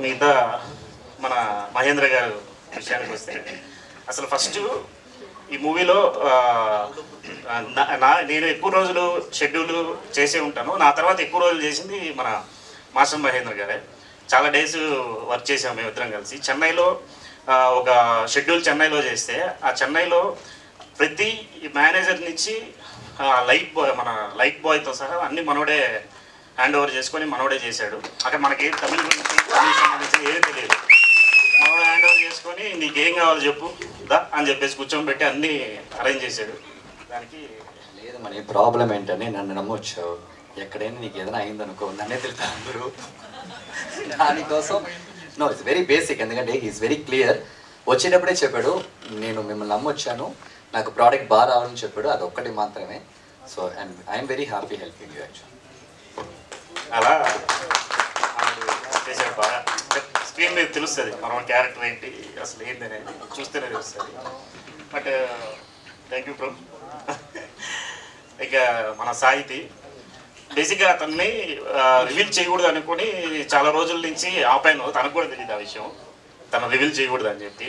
మిగతా మన మహేంద్ర గారు విషయానికి వస్తే అసలు ఫస్ట్ ఈ మూవీలో నేను ఎక్కువ రోజులు షెడ్యూల్ చేసే ఉంటాను. నా తర్వాత ఎక్కువ రోజులు చేసింది మన మాస్టర్ మహేంద్ర గారే. చాలా డేస్ వర్క్ చేసాము మేమిద్దరం కలిసి. చెన్నైలో ఒక షెడ్యూల్ చెన్నైలో చేస్తే ఆ చెన్నైలో ప్రతి మేనేజర్ నుంచి మన లైట్ బాయ్తో సహా అన్ని మనోడే హ్యాండ్ ఓవర్ చేసుకొని మనోడే చేశాడు. అక్కడ మనకి తమిళ గురించి సంబంధించిన ఏమీ తెలియదు. మనోడే హ్యాండ్ ఓవర్ చేసుకొని నీకేం కావాలో చెప్పు దా అని చెప్పేసి కూర్చొని పెట్టి అన్నీ అరేంజ్ చేశాడు. దానికి లేదు మన ప్రాబ్లం ఏంటని నన్ను నమ్మొచ్చు. ఎక్కడైనా నీకు ఏదైనా అయిందనుకో నన్నే తెలుసు అందరూ. దానికోసం నో ఇట్స్ వెరీ బేసిక్. ఎందుకంటే ఈజ్ వెరీ క్లియర్. వచ్చేటప్పుడే చెప్పాడు నేను మిమ్మల్ని నమ్మొచ్చాను, నాకు ప్రోడక్ట్ బాగా రావాలని చెప్పాడు. అది ఒక్కటి మాత్రమే. So and I'm very happy helping you actual. అలా చేశాడు బాగా. స్క్రీన్ మీద తెలుస్తుంది మన క్యారెక్టర్ ఏంటి అసలు ఏంటనేది చూస్తేనే తెలుస్తుంది. But thank you bro. ఇక మన సాహితి బేసిక్గా అతన్ని రివీల్ చేయకూడదు అనుకుని చాలా రోజుల నుంచి ఆపాను. తనకు కూడా తెలియదు ఆ విషయం, తను రివీల్ చేయకూడదు అని చెప్పి.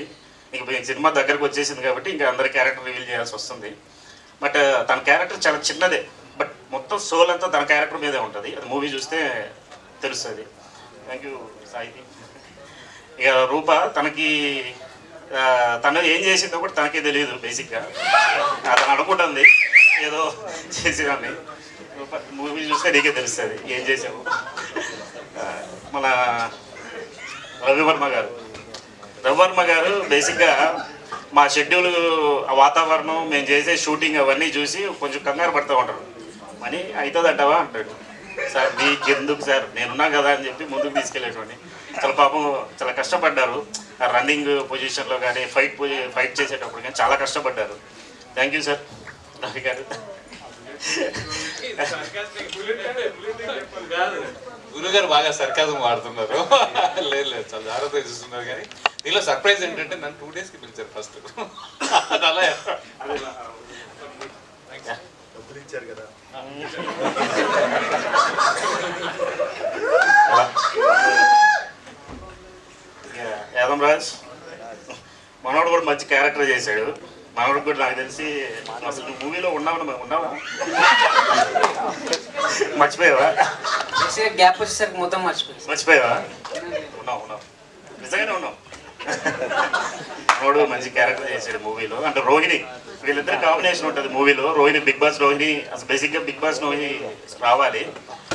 ఇంక సినిమా దగ్గరకు వచ్చేసింది కాబట్టి ఇంకా అందరి క్యారెక్టర్ రివీల్ చేయాల్సి వస్తుంది. బట్ తన క్యారెక్టర్ చాలా చిన్నదే, బట్ మొత్తం సోల్ అంతా తన క్యారెక్టర్ మీదే ఉంటుంది. అది మూవీ చూస్తే తెలుస్తుంది. Thank you Sahithi. ఇక రూప తనకి తను ఏం చేసిందో కూడా తనకే తెలియదు. బేసిక్గా తను అనుకుంటుంది ఏదో చేసేదాన్ని. మూవీ చూస్తే నీకే తెలుస్తుంది ఏం చేసాము. మన రవివర్మ గారు బేసిక్గా మా షెడ్యూల్ వాతావరణం మేము చేసే షూటింగ్ అవన్నీ చూసి కొంచెం కంగారు పడుతూ ఉంటారు. మనీ అవుతుందంటావా అంటాడు. సార్ మీకెందుకు సార్ నేనున్నా కదా అని చెప్పి ముందుకు తీసుకెళ్ళేటోని. చాలా పాపం చాలా కష్టపడ్డారు. రన్నింగ్ పొజిషన్లో కానీ ఫైట్ చేసేటప్పుడు కానీ చాలా కష్టపడ్డారు. థ్యాంక్ యూ సార్ రవి గారు. గురుగారు బాగా సర్కాజం వాడుతున్నారు. లేదు లేదు చాలా జాగ్రత్తగా చూస్తున్నారు. కానీ దీనిలో సర్ప్రైజ్ ఏంటంటే నన్ను 2 daysకి పిలిచారు ఫస్ట్. అది అలా డబ్బులు ఇచ్చారు కదా. యాదం రాజ్ మనోడు కూడా మంచి క్యారెక్టర్ చేశాడు. మనోడు కూడా నాకు తెలిసి అసలు మూవీలో ఉన్నావా మర్చిపోయావా? గ్యాప్ వచ్చేసరికి మొత్తం మర్చిపోయావా? ఉన్నావు నిజంగానే ఉన్నావు. మనోడు మంచి క్యారెక్టర్ చేశాడు మూవీలో. అంటే రోహిణి వీళ్ళిద్దరు కాంబినేషన్ ఉంటుంది మూవీలో. రోహిణి బిగ్ బాస్ రోహిణి అసలు బేసిక్గా బిగ్ బాస్ రోహిణి రావాలి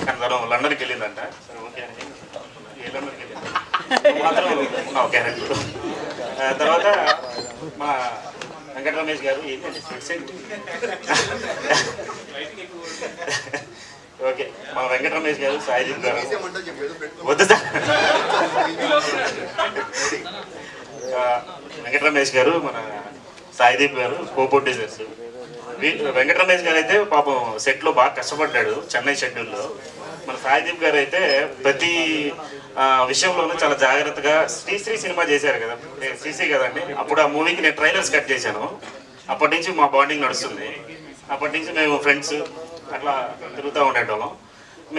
కానీ తను లండన్కి వెళ్ళిందంట. సరే ఓకే అండి. ఏ లండన్కి వెళ్ళింది మాత్రం ఉన్నావు క్యారెక్టర్. తర్వాత మా వెంకట రమేష్ గారు ఓకే మా వెంకట రమేష్ గారు సాయిదీప్ గారు వద్దు వెంకట రమేష్ గారు మన సాయిదీప్ గారు కో-ప్రొడ్యూసర్స్. వెంకట రమేష్ గారు అయితే పాపం సెట్లో బాగా కష్టపడ్డాడు చెన్నై షెడ్యూల్లో. మన సాయిదీప్ గారు అయితే ప్రతి విషయంలోనూ చాలా జాగ్రత్తగా శ్రీశ్రీ సినిమా చేశారు కదా, శ్రీశ్రీ కదండి. అప్పుడు ఆ మూవీకి నేను ట్రైలర్స్ కట్ చేశాను. అప్పటి నుంచి మా బాండింగ్ నడుస్తుంది. అప్పటి నుంచి మేము ఫ్రెండ్స్ అట్లా తిరుగుతూ ఉండేటోళ్ళం.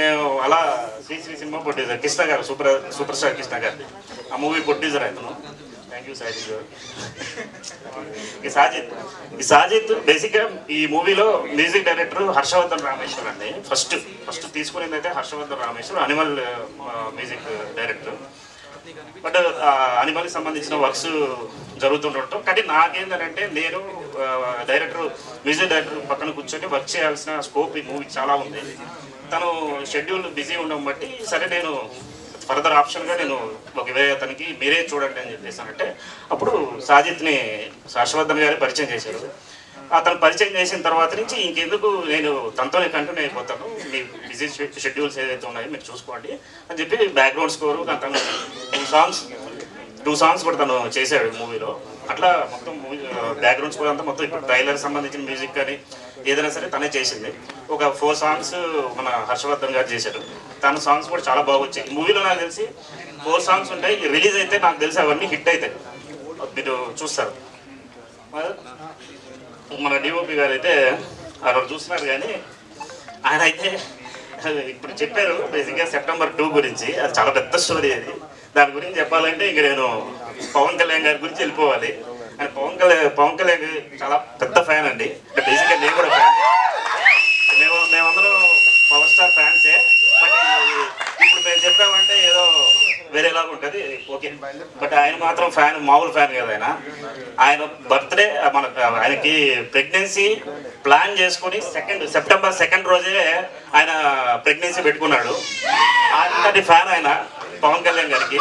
మేము అలా శ్రీశ్రీ సినిమా ప్రొడ్యూసర్ కృష్ణ గారు సూపర్ స్టార్ కృష్ణ గారు ఆ మూవీ ప్రొడ్యూసర్ అవుతున్నాం. థ్యాంక్ యూ సాజిద్ గారు. ఈ సాజిద్ బేసిక్గా ఈ మూవీలో మ్యూజిక్ డైరెక్టర్ హర్షవర్ధన్ రామేశ్వర్ అండి. ఫస్ట్ తీసుకునేది అయితే Harshavardhan Rameshwar Animal music director. But అనిమల్కి సంబంధించిన వర్క్స్ జరుగుతుండటం. కానీ నాకేంటంటే నేను మ్యూజిక్ డైరెక్టర్ పక్కన కూర్చొని వర్క్ చేయాల్సిన స్కోప్ ఈ మూవీకి చాలా ఉంది. తను షెడ్యూల్ బిజీ ఉండడం బట్టి సరే నేను ఫర్దర్ ఆప్షన్గా నేను ఒకవే అతనికి మీరే చూడండి అని చెప్పేసానంటే అప్పుడు సాజిత్ని హర్షవర్ధన్ గారే పరిచయం చేశారు. అతను పరిచయం చేసిన తర్వాత నుంచి ఇంకెందుకు నేను తనతోనే కంటిన్యూ అయిపోతాను, మీ బిజీ షెడ్యూల్స్ ఏదైతే ఉన్నాయో మీరు చూసుకోండి అని చెప్పి బ్యాక్గ్రౌండ్ స్కోరు తను 2 సాంగ్స్ కూడా తను చేశాడు మూవీలో. అట్లా మొత్తం మూవీ బ్యాక్గ్రౌండ్ స్కోర్ అంతా మొత్తం ఇప్పుడు ట్రైలర్ సంబంధించిన మ్యూజిక్ కానీ ఏదైనా సరే తనే చేసింది. ఒక 4 సాంగ్స్ మన హర్షవర్ధన్ గారు చేశారు. తన సాంగ్స్ కూడా చాలా బాగా వచ్చాయి. మూవీలో నాకు తెలిసి 4 సాంగ్స్ ఉంటాయి. రిలీజ్ అయితే నాకు తెలిసి అవన్నీ హిట్ అవుతాయి, మీరు చూస్తారు. మన డిఓపి గారు అయితే అక్కడ చూస్తున్నారు. కానీ ఆయన అయితే ఇప్పుడు చెప్పారు బేసిక్గా September 2 గురించి. అది చాలా పెద్ద స్టోరీ. అది దాని గురించి చెప్పాలంటే ఇంక నేను పవన్ కళ్యాణ్ గారి గురించి వెళ్ళిపోవాలి. అండ్ పవన్ కళ్యాణ్ చాలా పెద్ద ఫ్యాన్ అండి. అంటే బేసిక్గా నేను కూడా ఫ్యాన్. మేమందరం పవర్ స్టార్ ఫ్యాన్సే. బట్ ఇప్పుడు మేము చెప్పామంటే ఏదో వేరేలాగా ఉంటుంది, ఓకే. బట్ ఆయన మాత్రం ఫ్యాన్, మామూలు ఫ్యాన్ కదా. ఆయన బర్త్డే ఆయనకి ప్రెగ్నెన్సీ ప్లాన్ చేసుకొని సెప్టెంబర్ 2 రోజే ఆయన ప్రెగ్నెన్సీ పెట్టుకున్నాడు. అంతటి ఫ్యాన్ ఆయన పవన్ కళ్యాణ్ గారికి.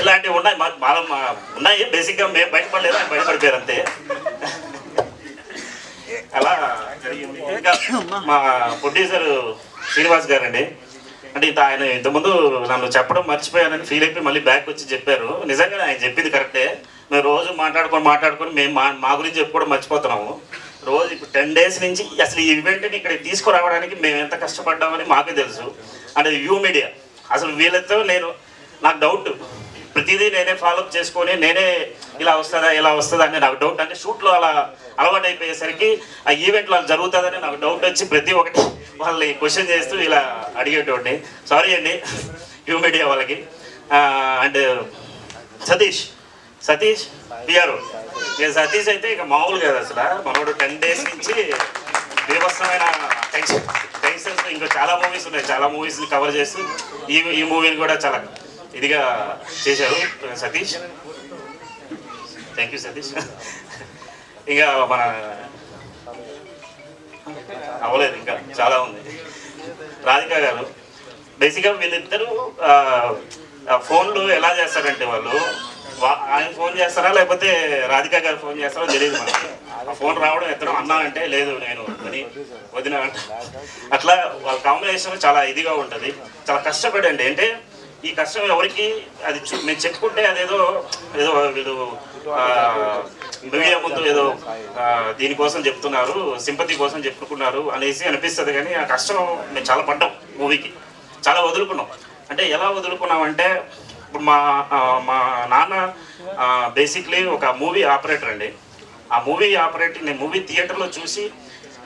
ఇలాంటివి ఉన్నాయి, బాగా ఉన్నాయి. బేసిక్గా మేము బయటపడలేదు, ఆయన బయటపడిపోయారు అంతే. అలా జరిగింది. ఇంకా మా ప్రొడ్యూసర్ శ్రీనివాస్ గారు అండి, అంటే ఆయన ఇంతకుముందు నన్ను చెప్పడం మర్చిపోయానని ఫీల్ అయిపోయి మళ్ళీ బ్యాక్ వచ్చి చెప్పారు. నిజంగా ఆయన చెప్పింది కరెక్టే. మేము రోజు మాట్లాడుకొని మేము మా గురించి చెప్పుకోవడం మర్చిపోతున్నాము. రోజు ఇప్పుడు 10 days నుంచి అసలు ఈ ఈవెంట్ని ఇక్కడ తీసుకురావడానికి మేము ఎంత కష్టపడ్డామని మాకే తెలుసు. అంటే యూ మీడియా అసలు వీళ్ళతో నాకు డౌట్, ప్రతిదీ నేనే ఫాలోఅప్ చేసుకొని నేనే ఇలా వస్తుందా అని నాకు డౌట్. అంటే షూట్లో అలా అలవాటు అయిపోయేసరికి ఆ ఈవెంట్లో అలా జరుగుతుందని నాకు డౌట్ వచ్చి ప్రతి ఒక్కటి వాళ్ళని క్వశ్చన్ చేస్తూ ఇలా అడిగేటోడిని. సారీ అండి యూ మీడియా వాళ్ళకి. అండ్ సతీష్ పిఆర్ఓ, నేను సతీష్ అయితే ఇక మామూలు కాదు అసలు. మనోడు 10 days నుంచి బీభత్సమైన టెన్షన్స్. ఇంకా చాలా మూవీస్ ఉన్నాయి, చాలా మూవీస్ని కవర్ చేస్తూ ఈ మూవీని కూడా చాలా ఇదిగా చేశారు సతీష్. Thank you Satish. ఇంకా మన అవ్వలేదు, ఇంకా చాలా ఉంది. రాధిక గారు, బేసిక్గా వీళ్ళిద్దరూ ఫోన్లు ఎలా చేస్తారంటే వాళ్ళు ఆయన ఫోన్ చేస్తారా లేకపోతే రాధిక గారు ఫోన్ చేస్తారో తెలియదు మనకి. ఆ ఫోన్ రావడం ఎత్తడం అన్నా అంటే లేదు నేను అని వదిన అంట. అట్లా వాళ్ళ కాంబినేషన్ చాలా ఇదిగా ఉంటుంది, చాలా కష్టపడండి. అంటే ఈ కష్టం ఎవరికి అది మేము చెప్పుకుంటే అదేదో వీళ్ళు మీడియా ముందు ఏదో దీనికోసం చెప్తున్నారు, సింపతి కోసం చెప్పుకున్నారు అనేసి అనిపిస్తుంది. కానీ ఆ కష్టం మేము చాలా పడ్డాం, మూవీకి చాలా వదులుకున్నాం. అంటే ఎలా వదులుకున్నామంటే ఇప్పుడు మా నాన్న బేసిక్లీ ఒక మూవీ ఆపరేటర్ అండి. ఆ మూవీ ఆపరేటర్ నేను మూవీ థియేటర్లో చూసి,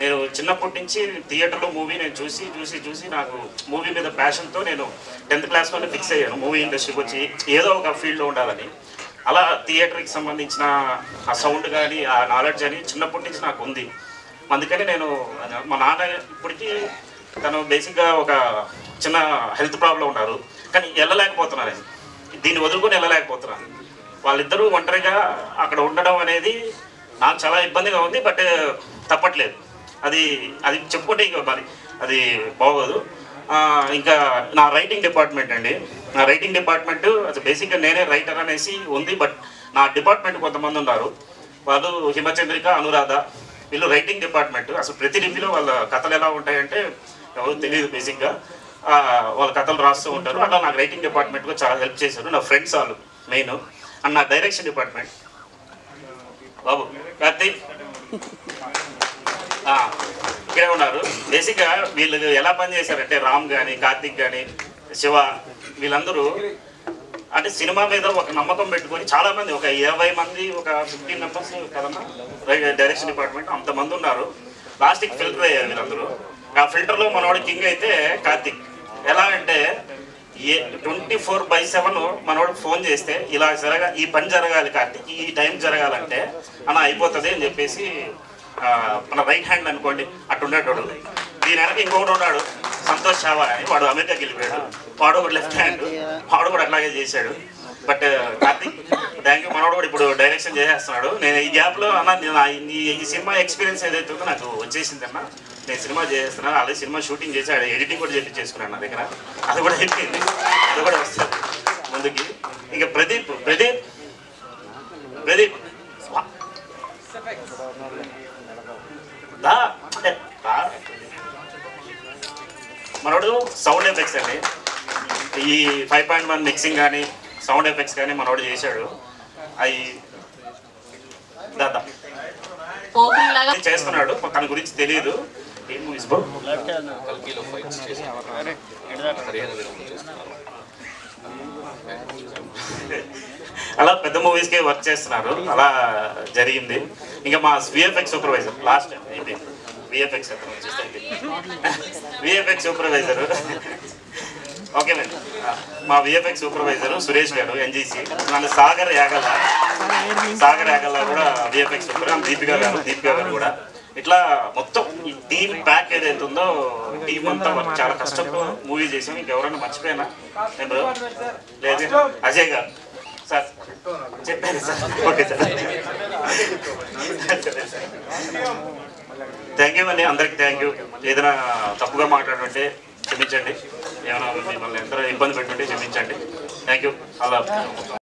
నేను చిన్నప్పటి నుంచి థియేటర్లో మూవీ నేను చూసి నాకు మూవీ మీద ప్యాషన్తో నేను 10th క్లాస్లోనే ఫిక్స్ అయ్యాను మూవీ ఇండస్ట్రీకి వచ్చి ఏదో ఒక ఫీల్డ్లో ఉండాలని. అలా థియేటర్కి సంబంధించిన ఆ సౌండ్ కానీ ఆ నాలెడ్జ్ అని చిన్నప్పటి నుంచి నాకు ఉంది. అందుకని నేను మా నాన్న ఇప్పటికీ తను బేసిక్గా ఒక చిన్న హెల్త్ ప్రాబ్లం ఉన్నారు, కానీ వెళ్ళలేకపోతున్నారు. దీన్ని వదులుకొని వెళ్ళలేకపోతున్నాను. వాళ్ళిద్దరూ ఒంటరిగా అక్కడ ఉండడం అనేది నాకు చాలా ఇబ్బందిగా ఉంది. బట్ తప్పట్లేదు, అది చెప్పుకుంటే ఇంకా మరి అది బాగోదు. ఇంకా నా రైటింగ్ డిపార్ట్మెంట్ అండి, నా రైటింగ్ డిపార్ట్మెంట్ అసలు బేసిక్గా నేనే రైటర్ అనేసి ఉంది. బట్ నా డిపార్ట్మెంట్ కొంతమంది ఉన్నారు, వాళ్ళు హిమచంద్రిక, అనురాధ, వీళ్ళు రైటింగ్ డిపార్ట్మెంట్. అసలు ప్రతి లిపిలో వాళ్ళ కథలు ఎలా ఉంటాయంటే ఎవరు తెలియదు. బేసిక్గా వాళ్ళ కథలు రాస్తూ ఉంటారు. అట్లా నాకు రైటింగ్ డిపార్ట్మెంట్గా చాలా హెల్ప్ చేశారు నా ఫ్రెండ్స్ వాళ్ళు మెయిన్. అండ్ నా డైరెక్షన్ డిపార్ట్మెంట్ బాబు కార్తీక్ ఇక్కడే ఉన్నారు. బేసిక్గా వీళ్ళు ఎలా పనిచేశారంటే రామ్ కానీ, కార్తీక్ కానీ, శివ, వీళ్ళందరూ అంటే సినిమా మీద ఒక నమ్మకం పెట్టుకొని చాలామంది, ఒక 20 మంది, ఒక 15 members కదన్నా డైరెక్షన్ డిపార్ట్మెంట్, అంతమంది ఉన్నారు. లాస్ట్కి ఫిల్టర్ అయ్యారు వీళ్ళందరూ. ఆ ఫిల్టర్లో మనవాడు కింగ్ అయితే కార్తీక్. ఎలా అంటే 24/7 మనోడు ఫోన్ చేస్తే ఇలా ఈ పని జరగాలి కార్తీక్, ఈ టైం జరగాలంటే అలా అయిపోతుంది అని చెప్పేసి మన రైట్ హ్యాండ్ అనుకోండి అటు ఉండేటోడు. దీని వెనక ఇంకొకటి ఉన్నాడు సంతోష్ షావా అని, వాడు అమెరికాకి వెళ్ళిపోయాడు. వాడు ఒకటి లెఫ్ట్ హ్యాండ్, వాడు కూడా అట్లాగే చేశాడు. But Karthik thank you. మనోడు కూడా ఇప్పుడు డైరెక్షన్ చేసేస్తున్నాడు. నేను ఈ గ్యాప్లో అన్న ఈ సినిమా ఎక్స్పీరియన్స్ ఏదైతే ఉందో నాకు వచ్చేసింది అన్న. నేను సినిమా చేస్తున్నాను, అలాగే సినిమా షూటింగ్ చేసి ఎడిటింగ్ కూడా చేయించేసుకున్నాను నా దగ్గర. అది కూడా అయిపోయింది, అది కూడా వస్తుంది ముందుకి. ఇంకా ప్రదీప్ మనోడు సౌండ్ ఎఫెక్ట్స్ అండి. ఈ 5.1 మిక్సింగ్ కానీ సౌండ్ ఎఫెక్ట్స్ కానీ మనోడు చేశాడు. అవి దాదా చేస్తున్నాడు, తన గురించి తెలియదు. ఏం మూవీస్ అలా పెద్ద మూవీస్కి వర్క్ చేస్తున్నారు. అలా జరిగింది. ఇంకా మా విఎఫ్ఎక్స్ సూపర్వైజర్ లాస్ట్ అయిపోయింది. విఎఫ్ఎక్స్ సూపర్వైజర్ ఓకే అండి. మా విఎఫ్ఎక్స్ సూపర్వైజర్ సురేష్ గారు ఎన్జీసీ, మన సాగర్ యాగల్లా కూడా విఎఫ్ఎక్స్ సూపర్, దీపిక గారు కూడా. ఇట్లా మొత్తం ఈ టీమ్ ప్యాక్ ఏదైతే ఉందో టీం అంతా చాలా కష్టంతో మూవీ చేసాం. ఇంకెవరైనా మర్చిపోయినా లేదు, అజయ్ గారు సార్ చెప్పాను sir. Okay sir, thank you అండి అందరికి. Thank you. ఏదైనా తప్పుగా మాట్లాడుంటే క్షమించండి, ఏమైనా మిమ్మల్ని ఎంత ఇబ్బంది పెట్టుంటే క్షమించండి. Thank you. అలా